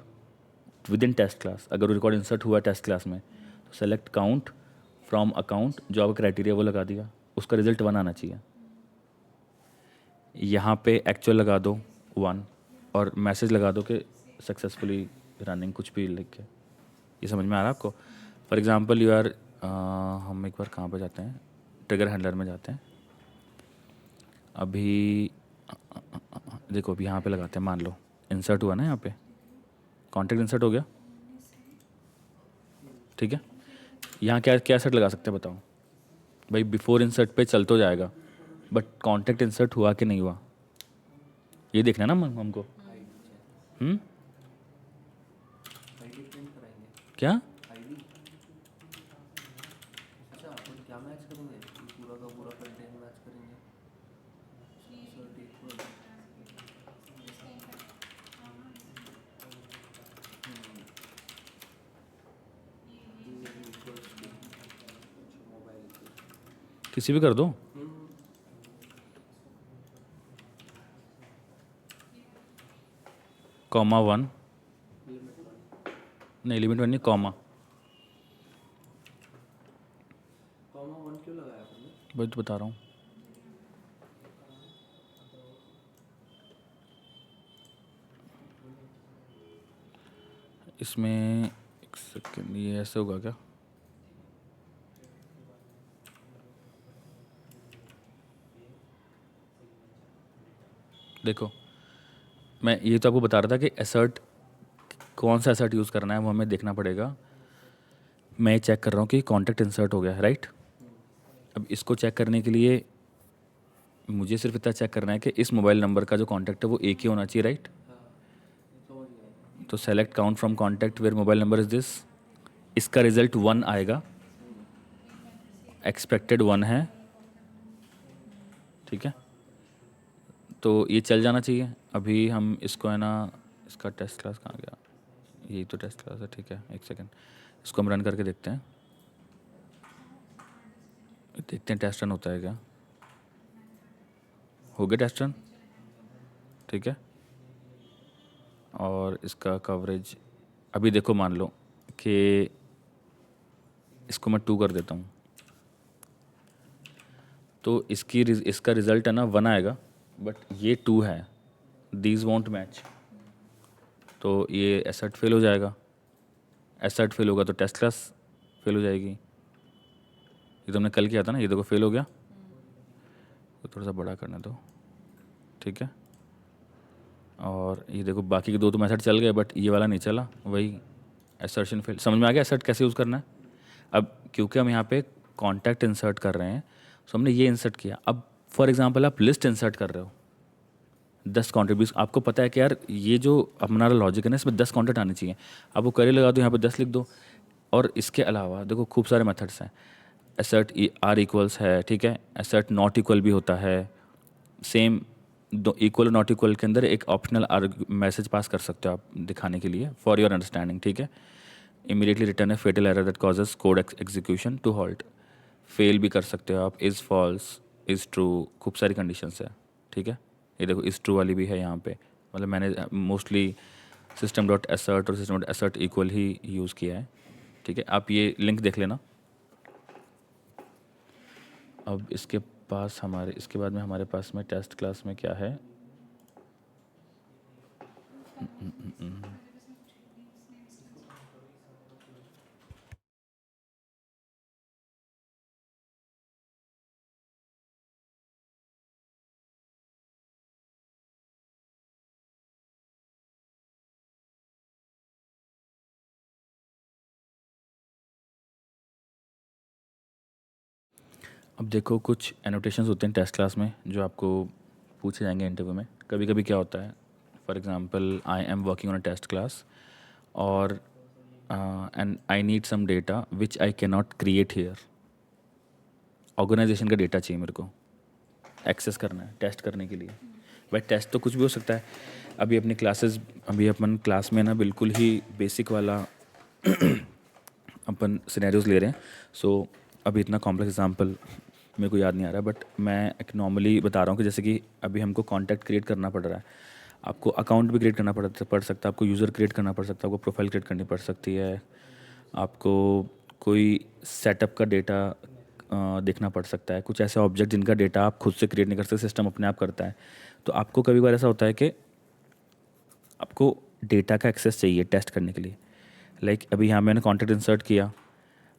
Speaker 1: with in test class. अगर वो रिकॉर्ड इंसर्ट हुआ टेस्ट क्लास में तो सेलेक्ट काउंट फ्रॉम अकाउंट, जो आपका क्राइटेरिया वो लगा दिया, उसका रिजल्ट 1 आना चाहिए। यहाँ पे एक्चुअल लगा दो 1 और मैसेज लगा दो कि सक्सेसफुली रनिंग, कुछ भी लिख के। ये समझ में आ रहा है आपको। फॉर एग्जांपल यू आर, हम एक बार कहाँ पे जाते हैं, ट्रिगर हैंडलर में जाते हैं। अभी देखो अभी यहाँ पे लगाते हैं, मान लो इंसर्ट हुआ ना, यहाँ पे कॉन्टेक्ट इंसर्ट हो गया, ठीक है। यहाँ क्या क्या सेट लगा सकते हैं बताओ भाई, बिफोर इंसर्ट पे चल तो जाएगा बट कॉन्टेक्ट इंसर्ट हुआ कि नहीं हुआ ये देखना है ना हमको। हम्म, क्या
Speaker 3: अच्छा अपन क्या मैच करेंगे, पूरा का पूरा कंटेंट मैच करेंगे।
Speaker 1: किसी भी कर दो, कॉमा 1 नहीं, लिमिट 1 नहीं, कॉमा
Speaker 3: कॉमा 1 क्यों लगाया आपने?
Speaker 1: वही तो बता रहा हूँ। इसमें एक सेकेंड, ये ऐसे होगा क्या, देखो मैं ये तो आपको बता रहा था कि एसर्ट कौन सा एसर्ट यूज़ करना है वो हमें देखना पड़ेगा। मैं चेक कर रहा हूँ कि कॉन्टैक्ट इंसर्ट हो गया है, राइट। अब इसको चेक करने के लिए मुझे सिर्फ इतना चेक करना है कि इस मोबाइल नंबर का जो कॉन्टैक्ट है वो एक ही होना चाहिए, राइट।
Speaker 3: समझ गया।
Speaker 1: तो select count from contact where mobile number is this, इसका रिजल्ट 1 आएगा, एक्सपेक्टेड 1 है, ठीक है। तो ये चल जाना चाहिए। अभी हम इसको है ना, इसका टेस्ट क्लास कहाँ गया, यही तो टेस्ट क्लास है, ठीक है। एक सेकेंड, इसको हम रन करके देखते हैं, देखते हैं टेस्ट रन होता है क्या। हो गया टेस्ट रन, ठीक है। और इसका कवरेज अभी देखो, मान लो कि इसको मैं 2 कर देता हूँ, तो इसका रिजल्ट है ना 1 आएगा, बट ये 2 है, दीज वॉन्ट मैच, तो ये एसर्ट फेल हो जाएगा। एसर्ट फेल होगा तो टेस्ट क्लास फेल हो जाएगी। ये तो हमने कल किया था ना, ये देखो फेल हो गया। तो थोड़ा सा बड़ा करने दो, ठीक है। और ये देखो बाकी के 2 तो मेथड चल गए, बट ये वाला नहीं चला, वही एसर्शन फेल। समझ में आ गया एसर्ट कैसे यूज़ करना है? अब क्योंकि हम यहाँ पे कॉन्टैक्ट इंसर्ट कर रहे हैं, सो हमने ये इंसर्ट किया। अब फॉर एग्जांपल आप लिस्ट इंसर्ट कर रहे हो, 10 कॉन्टेक्ट, आपको पता है कि यार ये जो हमारा लॉजिक है ना, इसमें 10 कॉन्टेक्ट आने चाहिए। आप वो करे लगा दो, यहाँ पे 10 लिख दो। और इसके अलावा देखो खूब सारे मेथड्स हैं। एसर्ट आर इक्वल्स है, ठीक है। एसर्ट नॉट इक्वल भी होता है। सेम दो इक्वल और नॉट इक्वल के अंदर एक ऑप्शनल मैसेज पास कर सकते हो आप दिखाने के लिए, फॉर योर अंडरस्टैंडिंग, ठीक है। Immediately return a fatal error that causes code execution to halt. Fail भी कर सकते हो आप, इज़ फॉल्स, इज़ ट्रू, खूब सारी कंडीशंस है, ठीक है। ये देखो इज़ ट्रू वाली भी है यहाँ पे, मतलब मैंने मोस्टली सिस्टम डॉट एसर्ट और सिस्टम डॉट एसर्ट इक्वल ही यूज़ किया है, ठीक है। आप ये लिंक देख लेना। अब इसके बाद में हमारे पास में टेस्ट क्लास में क्या है, अब देखो कुछ एनोटेशंस होते हैं टेस्ट क्लास में जो आपको पूछे जाएंगे इंटरव्यू में। कभी कभी क्या होता है, for example I am working on a test class और and I need some data which I can not create here. Organisation का डेटा चाहिए मेरे को, एक्सेस करना है टेस्ट करने के लिए। भाई टेस्ट तो कुछ भी हो सकता है। अभी अपन क्लास में ना बिल्कुल ही बेसिक वाला अपन सिनेरियोज ले रहे हैं। सो अभी इतना कॉम्प्लेक्स एग्जांपल मेरे को याद नहीं आ रहा, बट मैं एक नॉर्मली बता रहा हूँ कि जैसे कि अभी हमको कॉन्टैक्ट क्रिएट करना पड़ रहा है, आपको अकाउंट भी क्रिएट करना पड़ सकता है, आपको यूज़र क्रिएट करना पड़ सकता है, आपको प्रोफाइल क्रिएट करनी पड़ सकती है, आपको कोई सेटअप का डेटा देखना पड़ सकता है, कुछ ऐसे ऑब्जेक्ट जिनका डेटा आप खुद से क्रिएट नहीं कर सकते, सिस्टम अपने आप करता है। तो आपको कभी बार ऐसा होता है कि आपको डेटा का एक्सेस चाहिए टेस्ट करने के लिए। लाइक अभी यहाँ मैंने कॉन्टैक्ट इंसर्ट किया,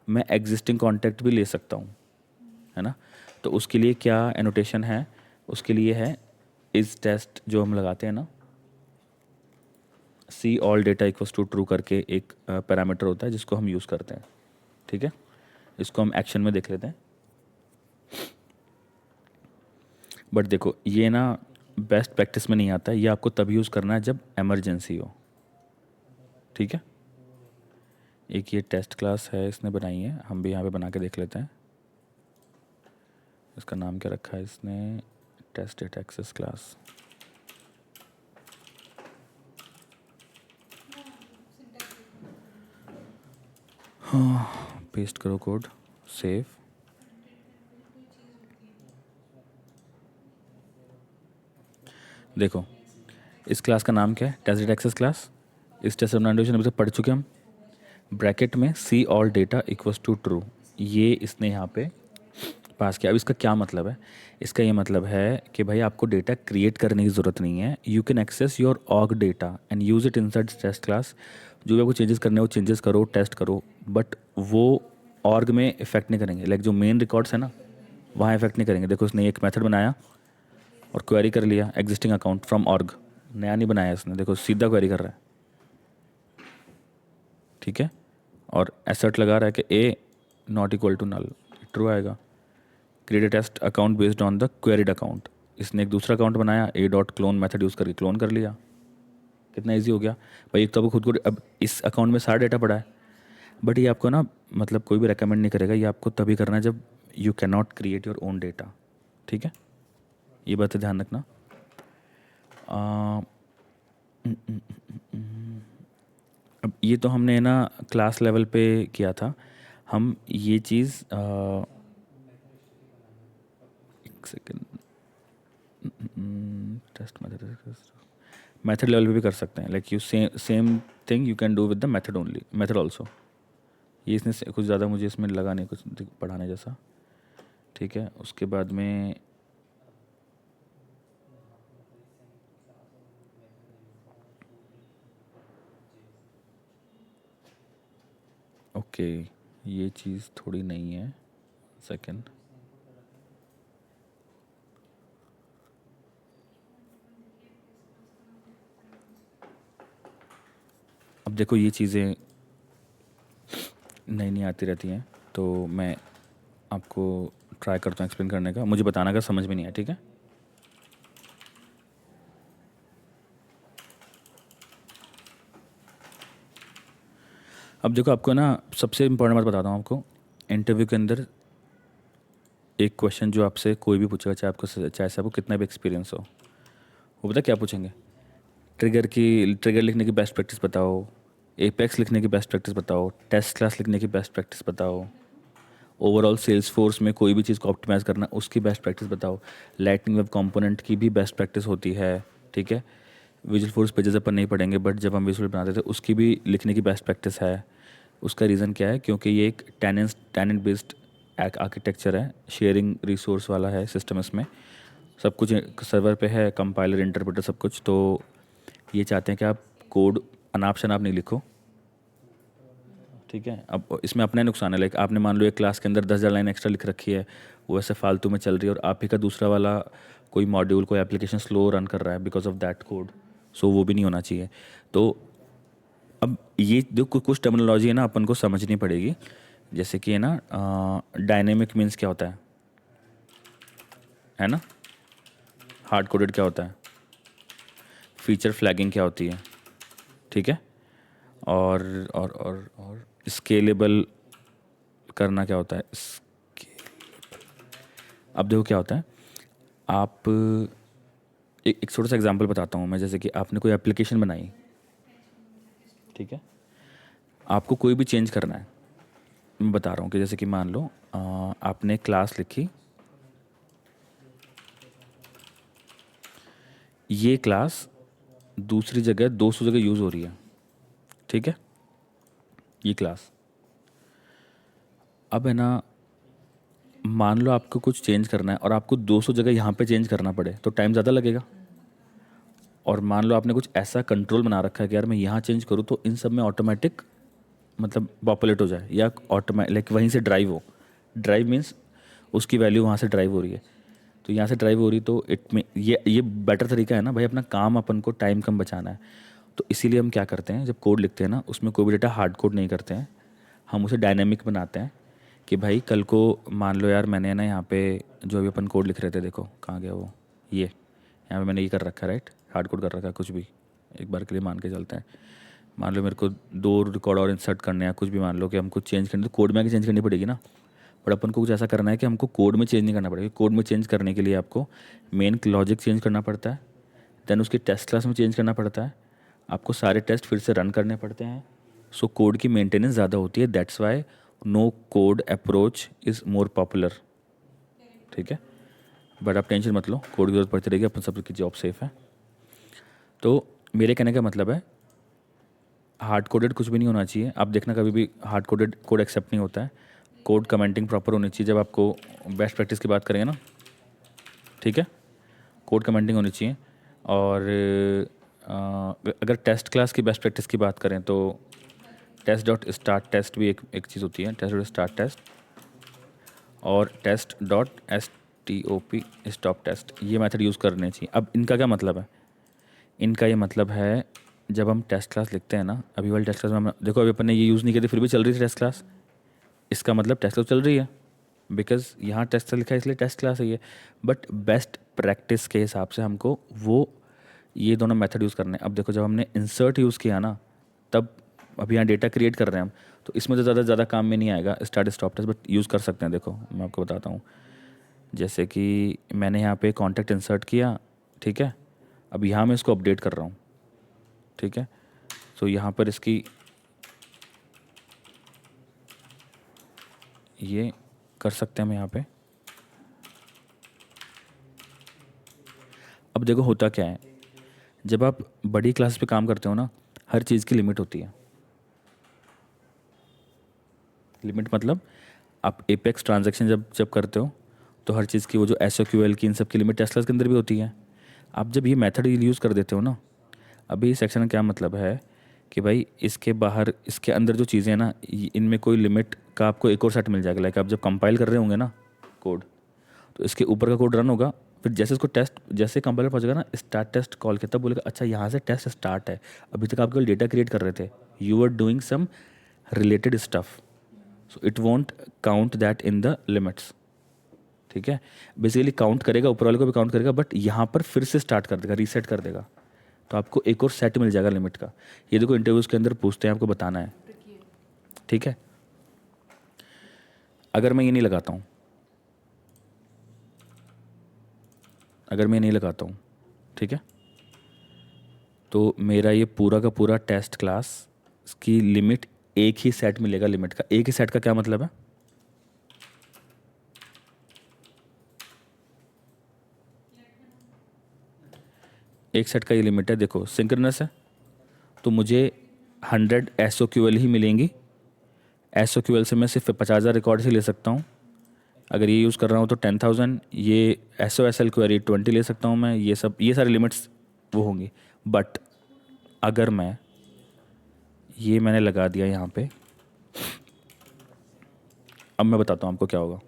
Speaker 1: मैं एग्जिस्टिंग कॉन्टैक्ट भी ले सकता हूँ, है ना। तो उसके लिए क्या एनोटेशन है, उसके लिए है इस टेस्ट जो हम लगाते हैं ना, see all data equals to true करके एक पैरामीटर होता है जिसको हम यूज़ करते हैं, ठीक है। इसको हम एक्शन में देख लेते हैं। बट देखो ये ना बेस्ट प्रैक्टिस में नहीं आता है, ये आपको तब यूज़ करना है जब इमरजेंसी हो, ठीक है। एक ये टेस्ट क्लास है, इसने बनाई है, हम भी यहाँ पे बना के देख लेते हैं। इसका नाम क्या रखा है इसने, टेस्ट डेटा एक्सेस क्लास। हाँ, पेस्ट करो कोड, सेव। देखो इस क्लास का नाम क्या है, टेस्ट डेटा एक्सेस क्लास। इस टेस्ट इम्प्लीमेंटेशन अभी तक पढ़ चुके हम। ब्रैकेट में see all data equals to true, ये इसने यहाँ पे पास किया। अब इसका क्या मतलब है, इसका ये मतलब है कि भाई आपको डेटा क्रिएट करने की ज़रूरत नहीं है, you can access your org data and use it inside test class. जो भी आपको चेंजेस करने हो चेंजेस करो, टेस्ट करो, बट वो ऑर्ग में इफेक्ट नहीं करेंगे। लाइक जो मेन रिकॉर्ड्स है ना वहाँ इफेक्ट नहीं करेंगे। देखो इसने एक मेथड बनाया और क्वेरी कर लिया एग्जिस्टिंग अकाउंट फ्रॉम ऑर्ग, नया नहीं बनाया इसने, देखो सीधा क्वेरी कर रहा है, ठीक है। और एसर्ट लगा रहा है कि A not equal to null, true आएगा। Create a test account based on the queried account, इसने एक दूसरा अकाउंट बनाया, A dot clone method use करके क्लोन कर लिया। कितना इजी हो गया भाई। एक तो आपको खुद को, अब इस अकाउंट में सारा डेटा पड़ा है, बट ये आपको ना मतलब कोई भी रेकमेंड नहीं करेगा, ये आपको तभी करना है जब you can not create your own data, ठीक है। ये बात ध्यान रखना। अब ये तो हमने ना क्लास लेवल पे किया था। हम ये चीज़ एक सेकेंड, टेस्ट मेथड लेवल पे भी कर सकते हैं। Like you same thing you can do with the method only, method also. ये इसने कुछ ज़्यादा मुझे इसमें लगा नहीं कुछ पढ़ाने जैसा, ठीक है। उसके बाद में ओके, ये चीज़ थोड़ी नहीं है, सेकंड। अब देखो ये चीज़ें नई नई आती रहती हैं, तो मैं आपको ट्राई करता हूँ एक्सप्लेन करने का, मुझे बताना अगर समझ में नहीं आया, ठीक है। अब देखो आपको ना सबसे इम्पोर्टेंट बात बताता हूँ आपको। इंटरव्यू के अंदर एक क्वेश्चन जो आपसे कोई भी पूछेगा, चाहे से आपको कितना भी एक्सपीरियंस हो, वो पता क्या पूछेंगे? ट्रिगर लिखने की बेस्ट प्रैक्टिस बताओ, एपेक्स लिखने की बेस्ट प्रैक्टिस बताओ, टेस्ट क्लास लिखने की बेस्ट प्रैक्टिस बताओ, ओवरऑल सेल्स फोर्स में कोई भी चीज़ को ऑप्टिमाइज़ करना उसकी बेस्ट प्रैक्टिस बताओ, लाइटनिंग वेब कंपोनेंट की भी बेस्ट प्रैक्टिस होती है, ठीक है। विजुअल फोर्स पेजेस अपन नहीं पढ़ेंगे, बट जब हम विजुअल बनाते थे उसकी भी लिखने की बेस्ट प्रैक्टिस है। उसका रीज़न क्या है? क्योंकि ये एक टेनेंट बेस्ड आर्किटेक्चर है, शेयरिंग रिसोर्स वाला है सिस्टम, इसमें सब कुछ सर्वर पे है, कंपाइलर, इंटरप्रेटर, सब कुछ। तो ये चाहते हैं कि आप कोड अनाप शनाप नहीं लिखो, ठीक है। अब इसमें अपना ही नुकसान है, लाइक आपने मान लो एक क्लास के अंदर 10,000 लाइन एक्स्ट्रा लिख रखी है, वो ऐसे फालतू में चल रही है, और आप ही का दूसरा वाला कोई मॉड्यूल, कोई एप्लीकेशन स्लो रन कर रहा है बिकॉज ऑफ दैट कोड। सो वो भी नहीं होना चाहिए। तो अब ये जो कुछ टर्मिनोलॉजी है ना, अपन को समझनी पड़ेगी। जैसे कि है ना, डायनेमिक मीन्स क्या होता है ना, हार्ड कोडेड क्या होता है, फीचर फ्लैगिंग क्या होती है, ठीक है, और और स्केलेबल करना क्या होता है। अब देखो क्या होता है, आप एक छोटा सा एग्जांपल बताता हूँ मैं। जैसे कि आपने कोई एप्लीकेशन बनाई, ठीक है, आपको कोई भी चेंज करना है। मैं बता रहा हूँ कि जैसे कि मान लो आपने क्लास लिखी, ये क्लास दूसरी जगह 200 जगह यूज़ हो रही है, ठीक है, ये क्लास। अब है ना, मान लो आपको कुछ चेंज करना है और आपको 200 जगह यहाँ पे चेंज करना पड़े तो टाइम ज़्यादा लगेगा। और मान लो आपने कुछ ऐसा कंट्रोल बना रखा है कि यार मैं यहाँ चेंज करूँ तो इन सब में ऑटोमेटिक मतलब पॉपुलेट हो जाए, या लाइक वहीं से ड्राइव हो। ड्राइव मीन्स उसकी वैल्यू वहाँ से ड्राइव हो रही है, तो यहाँ से ड्राइव हो रही, तो इट में ये बेटर तरीका है ना भाई, अपना काम अपन को टाइम कम बचाना है। तो इसीलिए हम क्या करते हैं, जब कोड लिखते हैं ना, उसमें कोई भी डेटा हार्ड कोड नहीं करते हैं, हम उसे डायनेमिक बनाते हैं। कि भाई कल को मान लो यार मैंने ना यहाँ पे जो अभी अपन कोड लिख रहे थे, देखो कहाँ गया वो, ये यहाँ पे मैंने ये कर रखा है, राइट, हार्ड कोड कर रखा है, कुछ भी एक बार के लिए मान के चलते हैं। मान लो मेरे को 2 रिकॉर्ड और इंसर्ट करने हैं, कुछ भी मान लो कि हमको चेंज करनी, तो कोड में आके चेंज करनी पड़ेगी ना। बट अपन को कुछ ऐसा करना है कि हमको कोड में चेंज नहीं करना पड़ेगा। कोड में चेंज करने के लिए आपको मेन लॉजिक चेंज करना पड़ता है, देन उसकी टेस्ट क्लास में चेंज करना पड़ता है, आपको सारे टेस्ट फिर से रन करने पड़ते हैं। सो कोड की मेंटेनेंस ज़्यादा होती है, that's why no code approach is more popular, ठीक है। बट आप टेंशन मत लो, कोड की जरूरत पड़ती रहेगी, अपन सबकी जॉब सेफ है। तो मेरे कहने का मतलब है, हार्ड कोडेड कुछ भी नहीं होना चाहिए। आप देखना कभी भी हार्ड कोडेड कोड एक्सेप्ट नहीं होता है। कोड कमेंटिंग प्रॉपर होनी चाहिए। जब आपको बेस्ट प्रैक्टिस की बात करेंगे ना, ठीक है, कोड कमेंटिंग होनी चाहिए। और अगर टेस्ट क्लास की बेस्ट प्रैक्टिस की बात करें तो टेस्ट डॉट स्टार्ट टेस्ट भी एक चीज़ होती है, टेस्ट डॉट स्टार्ट टेस्ट, और test dot STOP stop test, ये मेथड यूज़ करने चाहिए। अब इनका क्या मतलब है? इनका ये मतलब है, जब हम टेस्ट क्लास लिखते हैं ना, अभी वाली टेस्ट क्लास में हम देखो, अभी अपन ने ये यूज़ नहीं किया थी फिर भी चल रही थी टेस्ट क्लास, इसका मतलब टेस्ट क्लास चल रही है, बिकॉज यहाँ टेस्ट लिखा है इसलिए टेस्ट क्लास है ये। बट बेस्ट प्रैक्टिस के हिसाब से हमको वो ये दोनों मेथड यूज़ करने हैं। अब देखो जब हमने इंसर्ट यूज़ किया ना, तब अभी यहाँ डेटा क्रिएट कर रहे हैं हम, तो इसमें तो ज़्यादा काम में नहीं आएगा start stop test, but use कर सकते हैं। देखो मैं आपको बताता हूँ, जैसे कि मैंने यहाँ पे कॉन्टैक्ट इंसर्ट किया, ठीक है, अब यहाँ मैं इसको अपडेट कर रहा हूँ, ठीक है। सो यहाँ पर इसकी ये कर सकते हैं हम यहाँ पे। अब देखो होता क्या है, जब आप बड़ी क्लास पे काम करते हो ना, हर चीज़ की लिमिट होती है। लिमिट मतलब आप एपेक्स ट्रांजैक्शन जब जब करते हो तो हर चीज़ की वो जो SOQL की इन सब की लिमिट टेस्ट क्लास के अंदर भी होती है। आप जब ये मेथड यूज़ कर देते हो ना, अभी इस सेक्शन का क्या मतलब है कि भाई इसके बाहर इसके अंदर जो चीज़ें हैं ना, इनमें कोई लिमिट का आपको एक और सेट मिल जाएगा। लाइक आप जब कंपाइल कर रहे होंगे ना कोड, तो इसके ऊपर का कोड रन होगा, फिर जैसे इसको टेस्ट, जैसे कंपाइलर पहुंचेगा ना, स्टार्ट टेस्ट कॉल के, तब बोलेगा अच्छा यहाँ से टेस्ट स्टार्ट है। अभी तक आप केवल डेटा क्रिएट कर रहे थे, you are doing some related stuff, so it won't count that in the limits. ठीक है, बेसिकली काउंट करेगा, ऊपर वाले को भी काउंट करेगा, बट यहाँ पर फिर से स्टार्ट कर देगा, रीसेट कर देगा, तो आपको एक और सेट मिल जाएगा लिमिट का। ये देखो इंटरव्यूज़ के अंदर पूछते हैं, आपको बताना है। ठीक है, अगर मैं ये नहीं लगाता हूँ, अगर मैं नहीं लगाता हूँ, ठीक है, तो मेरा ये पूरा का पूरा टेस्ट क्लास की लिमिट एक ही सेट मिलेगा। लिमिट का एक ही सेट का क्या मतलब है? एक सेट का ये लिमिट है। देखो सिंक्रोनस है तो मुझे 100 SOQL ही मिलेंगी। SOQL से मैं सिर्फ 50,000 रिकॉर्ड ही ले सकता हूँ। अगर ये यूज़ कर रहा हूँ तो 10,000। ये SOSL क्वेरी 20 ले सकता हूँ मैं। ये सारी लिमिट्स वो होंगी। बट अगर मैंने लगा दिया यहाँ पे, अब मैं बताता हूँ आपको क्या होगा।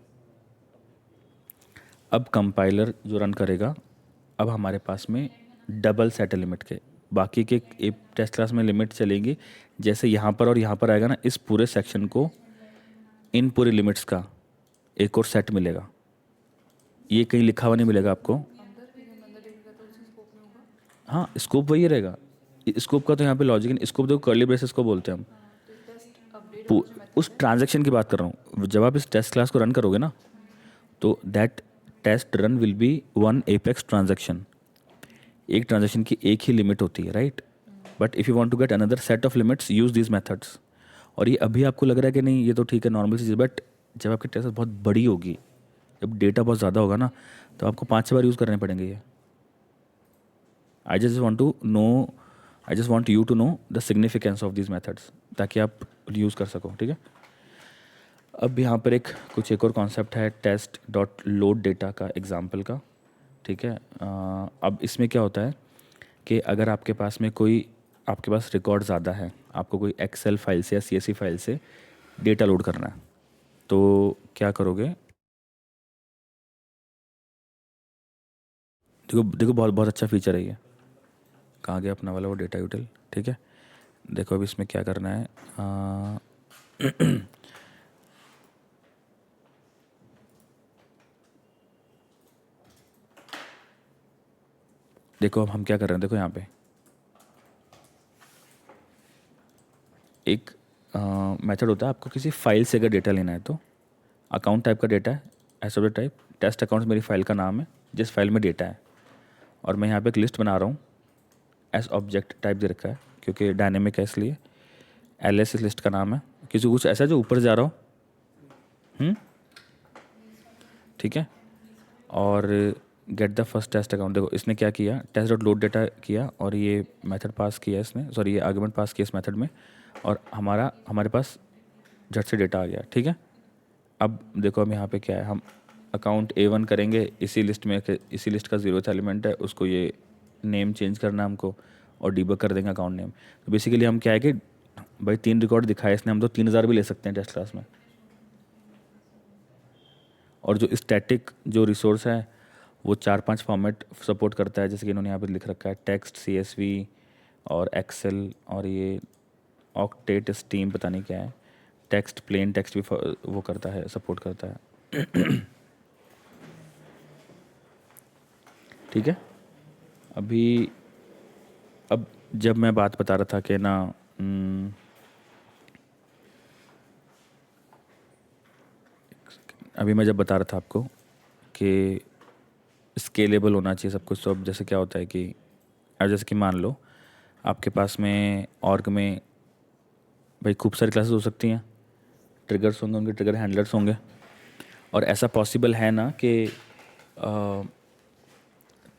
Speaker 1: अब कंपाइलर जो रन करेगा, अब हमारे पास में डबल सेट है लिमिट के। बाकी के एक टेस्ट क्लास में लिमिट चलेंगी, जैसे यहाँ पर और यहाँ पर आएगा ना, इस पूरे सेक्शन को, इन पूरी लिमिट्स का एक और सेट मिलेगा। ये कहीं लिखा हुआ नहीं मिलेगा आपको। हाँ, स्कोप वही रहेगा। स्कोप का तो यहाँ पे लॉजिक है। स्कोप देखो कर्ली ब्रेसेस को बोलते हैं हम। उस ट्रांजैक्शन की बात कर रहा हूँ। जब आप इस टेस्ट क्लास को रन करोगे ना, तो that test run will be one Apex transaction. एक ट्रांजैक्शन की एक ही लिमिट होती है, right? But if you want to get another set of limits, use these methods. और ये अभी आपको लग रहा है कि नहीं ये तो ठीक है, नॉर्मल चीज़, बट जब आपकी टेस्ट बहुत बड़ी होगी, जब डेटा बहुत ज़्यादा होगा ना, तो आपको 5-6 बार यूज़ करने पड़ेंगे ये। I just want you to know the significance of these methods, ताकि आप यूज़ कर सको। ठीक है, अब यहाँ पर एक और कॉन्सेप्ट है टेस्ट डॉट लोड डेटा का, एग्जाम्पल का। ठीक है, अब इसमें क्या होता है कि अगर आपके पास रिकॉर्ड ज़्यादा है, आपको कोई एक्सेल फाइल से या CSV फाइल से डेटा लोड करना है, तो क्या करोगे? देखो देखो, बहुत बहुत अच्छा फीचर है ये। कहाँ गया अपना वाला वो डेटा यूटिल? ठीक है, देखो अब इसमें क्या करना है। देखो अब हम क्या कर रहे हैं। देखो यहाँ पे एक मेथड होता है, आपको किसी फाइल से अगर डेटा लेना है तो अकाउंट टाइप का डेटा है, एसओबी टाइप। टेस्ट अकाउंट मेरी फाइल का नाम है जिस फाइल में डेटा है, और मैं यहाँ पे एक लिस्ट बना रहा हूँ। एस ऑब्जेक्ट टाइप दे रखा है क्योंकि डायनेमिक है, इसलिए LS इस लिस्ट का नाम है। किसी को कुछ ऐसा जो ऊपर जा रहा हो, ठीक है। और get the first test account. देखो इसने क्या किया, टेस्ट डॉट लोड डेटा किया और ये मेथड पास किया इसने, सॉरी ये आर्गुमेंट पास किया इस मेथड में, और हमारे पास झट से डेटा आ गया। ठीक है, अब देखो अब यहाँ पे क्या है, हम अकाउंट A1 करेंगे, इसी लिस्ट का 0th एलिमेंट है, उसको ये नेम चेंज करना है हमको, और डीबग कर देंगे अकाउंट नेम। तो बेसिकली हम क्या है कि भाई 3 रिकॉर्ड दिखाए इसने, हम तो 3,000 भी ले सकते हैं टेस्ट क्लास में। और जो स्टैटिक जो रिसोर्स है वो 4-5 फॉर्मेट सपोर्ट करता है, जैसे कि इन्होंने यहाँ पे लिख रखा है, टेक्स्ट, CSV और एक्सेल, और ये ऑक्टेट स्टीम पता नहीं क्या है, टेक्स्ट, प्लेन टेक्स्ट भी वो करता है, सपोर्ट करता है। ठीक है, अब जब मैं बात बता रहा था कि ना, अभी मैं जब बता रहा था आपको कि स्केलेबल होना चाहिए सब कुछ, तो अब जैसे क्या होता है कि अब जैसे कि मान लो आपके पास में ऑर्ग में भाई खूब सारी क्लासेस हो सकती हैं, ट्रिगर्स होंगे, उनके ट्रिगर हैंडलर्स होंगे, और ऐसा पॉसिबल है ना कि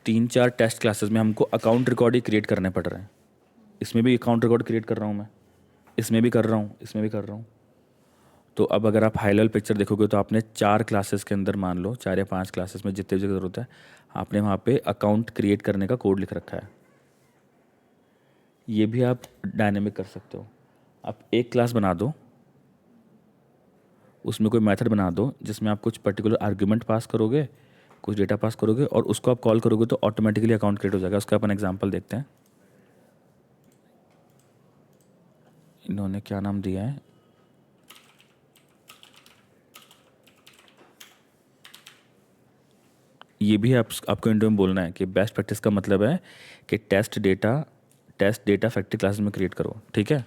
Speaker 1: 3-4 टेस्ट क्लासेस में हमको अकाउंट रिकॉर्ड ही क्रिएट करने पड़ रहे हैं। इसमें भी अकाउंट रिकॉर्ड क्रिएट कर रहा हूँ मैं, इसमें भी कर रहा हूँ, इसमें भी कर रहा हूँ। तो अब अगर आप हाई लेवल पिक्चर देखोगे तो आपने 4 क्लासेस के अंदर, मान लो 4 या 5 क्लासेस में जितने भी जगह ज़रूरत है, आपने वहाँ पे अकाउंट क्रिएट करने का कोड लिख रखा है। ये भी आप डायनेमिक कर सकते हो। आप एक क्लास बना दो, उसमें कोई मेथड बना दो जिसमें आप कुछ पर्टिकुलर आर्ग्यूमेंट पास करोगे, कुछ डेटा पास करोगे और उसको आप कॉल करोगे तो ऑटोमेटिकली अकाउंट क्रिएट हो जाएगा। उसका अपन एग्जांपल देखते हैं। इन्होंने क्या नाम दिया है, ये भी आपको इंटरव्यू में बोलना है कि बेस्ट प्रैक्टिस का मतलब है कि टेस्ट डेटा फैक्ट्री क्लासेस में क्रिएट करो, ठीक है।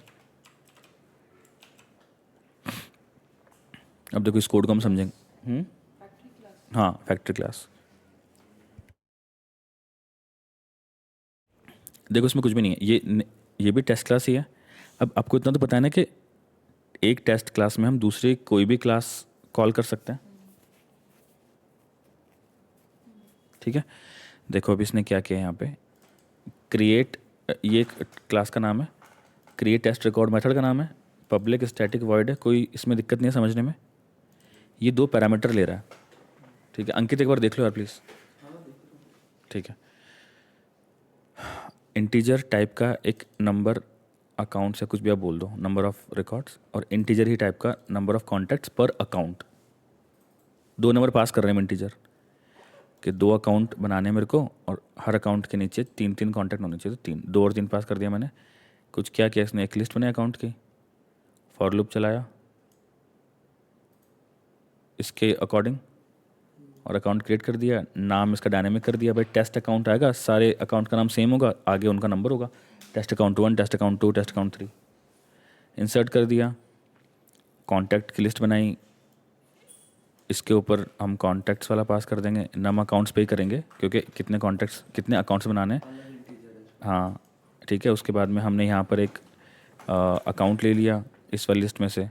Speaker 1: अब देखो इस कोड को हम समझेंगे।
Speaker 2: Factory class.
Speaker 1: हाँ, फैक्ट्री क्लास। देखो इसमें कुछ भी नहीं है, ये भी टेस्ट क्लास ही है। अब आपको इतना तो पता है ना कि एक टेस्ट क्लास में हम दूसरी कोई भी क्लास कॉल कर सकते हैं, ठीक है। देखो अभी इसने क्या किया है यहाँ पे, क्रिएट, ये एक क्लास का नाम है, क्रिएट टेस्ट रिकॉर्ड मेथड का नाम है, पब्लिक स्टैटिक वॉइड है, कोई इसमें दिक्कत नहीं है समझने में। ये 2 पैरामीटर ले रहा है, ठीक है। अंकित एक बार देख लो यार प्लीज़, ठीक है। इंटीजर टाइप का एक नंबर अकाउंट से कुछ भी आप बोल दो, नंबर ऑफ रिकॉर्ड्स, और इंटीजर ही टाइप का नंबर ऑफ कॉन्टैक्ट्स पर अकाउंट। 2 नंबर पास कर रहे हैं हम इंटीजर कि 2 अकाउंट बनाने हैं मेरे को और हर अकाउंट के नीचे 3-3 कॉन्टैक्ट होने चाहिए, तो 3, 2 और 3 पास कर दिया मैंने। कुछ क्या किया इसने, एक लिस्ट बनाई अकाउंट की, फॉर लूप चलाया इसके अकॉर्डिंग और अकाउंट क्रिएट कर दिया, नाम इसका डायनेमिक कर दिया। भाई टेस्ट अकाउंट आएगा, सारे अकाउंट का नाम सेम होगा, आगे उनका नंबर होगा, test account 1, test account 2, test account 3। Insert कर दिया, कॉन्टैक्ट की लिस्ट बनाई, इसके ऊपर हम कॉन्टैक्ट्स वाला पास कर देंगे, नम अकाउंट्स पे ही करेंगे क्योंकि कितने कॉन्टैक्ट्स, कितने अकाउंट्स बनाने हैं। हाँ ठीक है। उसके बाद में हमने यहाँ पर एक अकाउंट ले लिया इस वाली लिस्ट में से।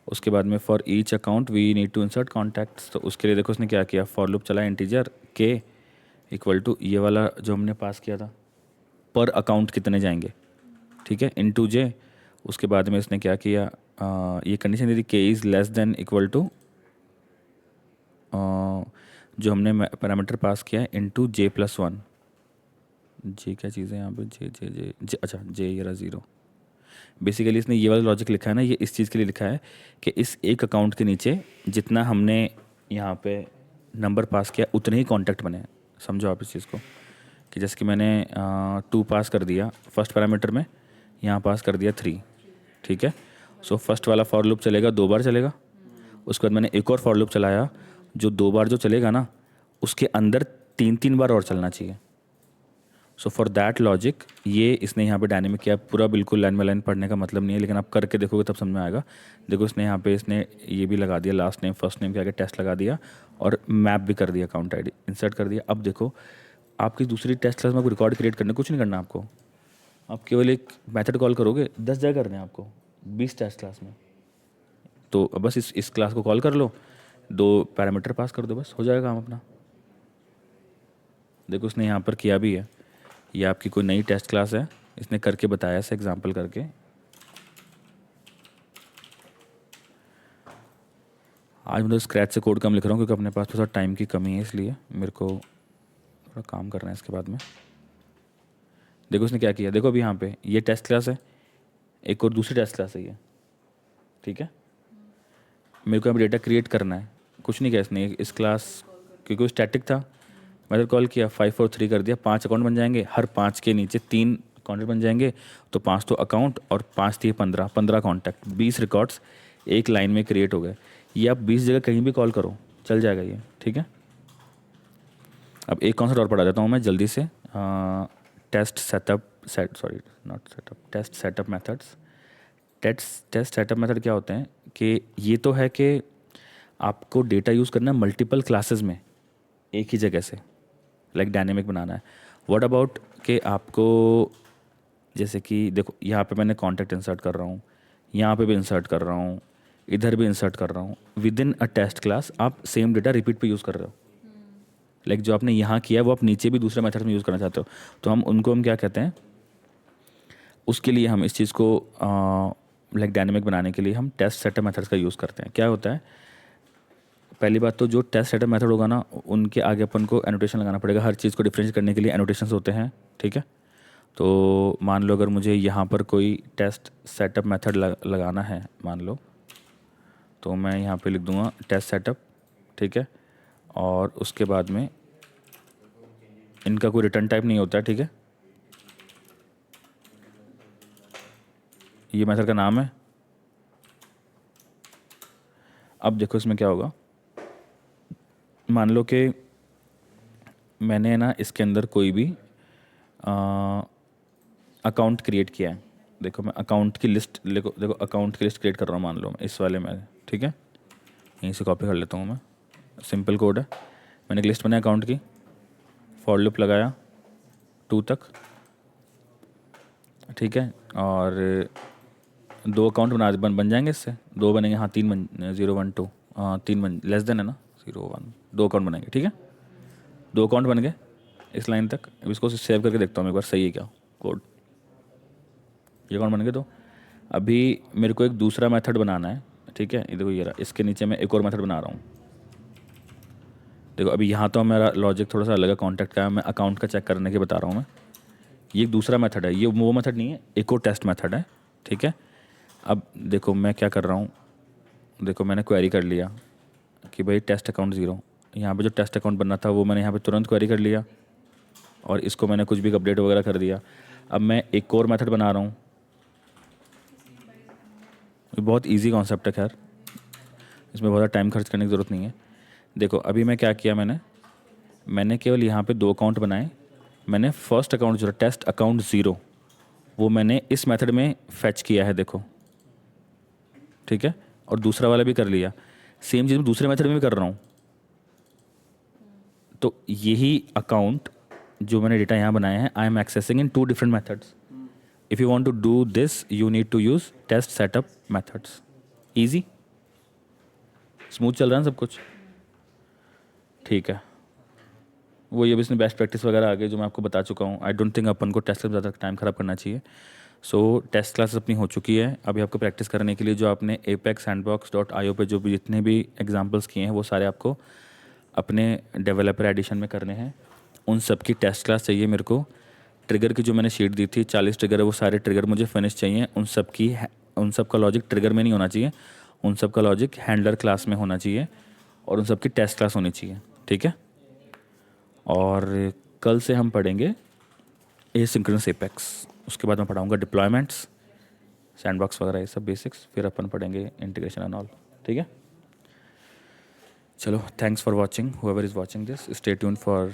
Speaker 1: उसके बाद में for each account we need to insert contacts, तो उसके लिए देखो उसने क्या किया, फॉर लूप चला इंटीजर के इक्वल टू ये वाला जो हमने पास किया था, पर अकाउंट कितने जाएंगे, ठीक है, इनटू जे। उसके बाद में इसने क्या किया, ये कंडीशन दी थी के is less than equal to जो हमने पैरामीटर पास किया है इनटू J+1। जे क्या चीज़ है यहाँ पे, जे, अच्छा जे ये रहा 0। बेसिकली इसने ये वाला लॉजिक लिखा है ना, ये इस चीज़ के लिए लिखा है कि इस एक अकाउंट के नीचे जितना हमने यहाँ पे नंबर पास किया उतने ही कॉन्टैक्ट बने। समझो आप इस चीज़ को कि जैसे कि मैंने 2 पास कर दिया फर्स्ट पैरामीटर में, यहाँ पास कर दिया 3, ठीक है। सो फर्स्ट वाला फॉर लूप चलेगा 2 बार चलेगा। उसके बाद मैंने एक और फॉर लूप चलाया जो 2 बार जो चलेगा ना उसके अंदर 3-3 बार और चलना चाहिए। सो फॉर दैट लॉजिक ये इसने यहाँ पे डायनेमिक किया। पूरा बिल्कुल लाइन बाय लाइन पढ़ने का मतलब नहीं है, लेकिन आप करके देखोगे तब समझ में आएगा। देखो इसने यहाँ पे इसने ये भी लगा दिया, लास्ट नेम फर्स्ट नेम के आगे टेस्ट लगा दिया और मैप भी कर दिया, अकाउंट आईडी इंसर्ट कर दिया। अब देखो आपकी दूसरी टेस्ट क्लास में कोई रिकॉर्ड क्रिएट करने कुछ नहीं करना आपको, आप केवल एक मेथड कॉल करोगे, 10 जगह करने हैं आपको 20 टेस्ट क्लास में। तो बस इस क्लास को कॉल कर लो, 2 पैरामीटर पास कर दो, बस हो जाएगा काम अपना। देखो उसने यहाँ पर किया भी है, ये आपकी कोई नई टेस्ट क्लास है, इसने करके बताया ऐसे एग्जांपल करके। आज मैं तो स्क्रैच से कोड कम लिख रहा हूँ क्योंकि अपने पास थोड़ा टाइम की कमी है, इसलिए मेरे को थोड़ा काम करना है इसके बाद में। देखो उसने क्या किया, देखो अभी यहाँ पे ये टेस्ट क्लास है, एक और दूसरी टेस्ट क्लास है ये, ठीक है। मेरे को यहाँ डेटा क्रिएट करना है, कुछ नहीं किया इसने इस क्लास, क्योंकि वो स्टैटिक था, मैंने कॉल किया 5 4 3 कर दिया, 5 अकाउंट बन जाएंगे, हर 5 के नीचे 3 कॉन्टैक्ट बन जाएंगे, तो 5 तो अकाउंट और 5 थी 15 कॉन्टैक्ट, 20 रिकॉर्ड्स एक लाइन में क्रिएट हो गए। ये आप 20 जगह कहीं भी कॉल करो चल जाएगा ये, ठीक है। अब एक कॉन्सेप्ट और पढ़ा देता हूँ मैं जल्दी से, test setup methods. Test setup method क्या होते हैं कि ये तो है कि आपको डेटा यूज़ करना है मल्टीपल क्लासेस में एक ही जगह से, लाइक डायनेमिक बनाना है। व्हाट अबाउट कि आपको जैसे कि देखो यहाँ पे मैंने कॉन्टैक्ट इंसर्ट कर रहा हूँ, यहाँ पे भी इंसर्ट कर रहा हूँ, इधर भी इंसर्ट कर रहा हूँ, within a test class आप सेम डेटा रिपीट पे यूज़ कर रहे हो। लाइक जो आपने यहाँ किया वो आप नीचे भी दूसरे मेथड में यूज़ करना चाहते हो, तो हम क्या कहते हैं, उसके लिए हम इस चीज़ को लाइक डायनेमिक बनाने के लिए हम टेस्ट सेटअप मेथड्स का यूज़ करते हैं। क्या होता है, पहली बात तो जो टेस्ट सेटअप मेथड होगा ना, उनके आगे अपन को एनोटेशन लगाना पड़ेगा। हर चीज़ को डिफरेंशिएट करने के लिए एनोटेशंस होते हैं, ठीक है। तो मान लो अगर मुझे यहाँ पर कोई टेस्ट सेटअप मेथड लगाना है, मान लो, तो मैं यहाँ पे लिख दूँगा टेस्ट सेटअप, ठीक है। और उसके बाद में इनका कोई रिटर्न टाइप नहीं होता है, ठीक है। ये मेथड का नाम है। अब देखो इसमें क्या होगा, मान लो कि मैंने ना इसके अंदर कोई भी अकाउंट क्रिएट किया है। देखो मैं अकाउंट की लिस्ट, देखो अकाउंट की लिस्ट क्रिएट कर रहा हूँ मान लो मैं इस वाले में, ठीक है। यहीं से कॉपी कर लेता हूँ मैं, सिंपल कोड है। मैंने एक लिस्ट बनाई अकाउंट की, फॉर लूप लगाया 2 तक, ठीक है। और 2 अकाउंट बन जाएंगे इससे, 2 बनेंगे, हाँ 3 0 1 2, हाँ 3 बन, लेस देन है ना 0 1, 2 अकाउंट बनेंगे, ठीक है। 2 अकाउंट बन गए इस लाइन तक। अब इसको सेव करके देखता हूँ एक बार सही है क्या कोड। ये अकाउंट बन गए। तो अभी मेरे को एक दूसरा मेथड बनाना है, ठीक है। ये देखो ये रहा, इसके नीचे मैं एक और मेथड बना रहा हूँ। देखो अभी यहाँ तो मेरा लॉजिक थोड़ा सा अलग है कॉन्टैक्ट का, मैं अकाउंट का चेक करने के बता रहा हूँ मैं। ये एक दूसरा मेथड है, ये वो मेथड नहीं है, एक और टेस्ट मेथड है, ठीक है। अब देखो मैं क्या कर रहा हूँ, देखो मैंने क्वेरी कर लिया कि भाई टेस्ट अकाउंट 0, यहाँ पे जो टेस्ट अकाउंट बनना था वो मैंने यहाँ पे तुरंत क्वेरी कर लिया, और इसको मैंने कुछ भी अपडेट वगैरह कर दिया। अब मैं एक और मेथड बना रहा हूँ। ये बहुत इजी कॉन्सेप्ट है, खैर इसमें बहुत टाइम खर्च करने की ज़रूरत नहीं है। देखो अभी मैं क्या किया, मैंने केवल यहाँ पे 2 अकाउंट बनाए। मैंने फर्स्ट अकाउंट जो टेस्ट अकाउंट 0 वो मैंने इस मेथड में फैच किया है, देखो, ठीक है। और दूसरा वाला भी कर लिया, सेम चीज़ मैं दूसरे मेथड में भी कर रहा हूँ। तो यही अकाउंट जो मैंने डेटा यहाँ बनाया है, I am accessing in 2 different methods. If you want to do this you need to use test setup methods. Easy, smooth चल रहा है सब कुछ, ठीक है। वो ये भी इसमें बेस्ट प्रैक्टिस वगैरह आ गई जो मैं आपको बता चुका हूँ। आई डोंट थिंक अपन को टेस्ट में ज़्यादा टाइम ख़राब करना चाहिए। सो टेस्ट क्लास अपनी हो चुकी है। अभी आपको प्रैक्टिस करने के लिए जो आपने apex-sandbox.io पे जो भी जितने भी एग्जांपल्स किए हैं वो सारे आपको अपने डेवलपर एडिशन में करने हैं। उन सब की टेस्ट क्लास चाहिए मेरे को। ट्रिगर की जो मैंने शीट दी थी 40 ट्रिगर है, वो सारे ट्रिगर मुझे फिनिश चाहिए। उन सब का लॉजिक ट्रिगर में नहीं होना चाहिए, उन सब का लॉजिक हैंडलर क्लास में होना चाहिए, और उन सब की टेस्ट क्लास होनी चाहिए, ठीक है। और कल से हम पढ़ेंगे एसिंक्रोनस एपेक्स, उसके बाद मैं पढ़ाऊँगा डिप्लॉयमेंट्स, सैंडबॉक्स वगैरह ये सब बेसिक्स, फिर अपन पढ़ेंगे इंटीग्रेशन एंड ऑल, ठीक है। चलो, thanks for watching, whoever is watching this, stay tuned for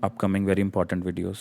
Speaker 1: upcoming very important videos.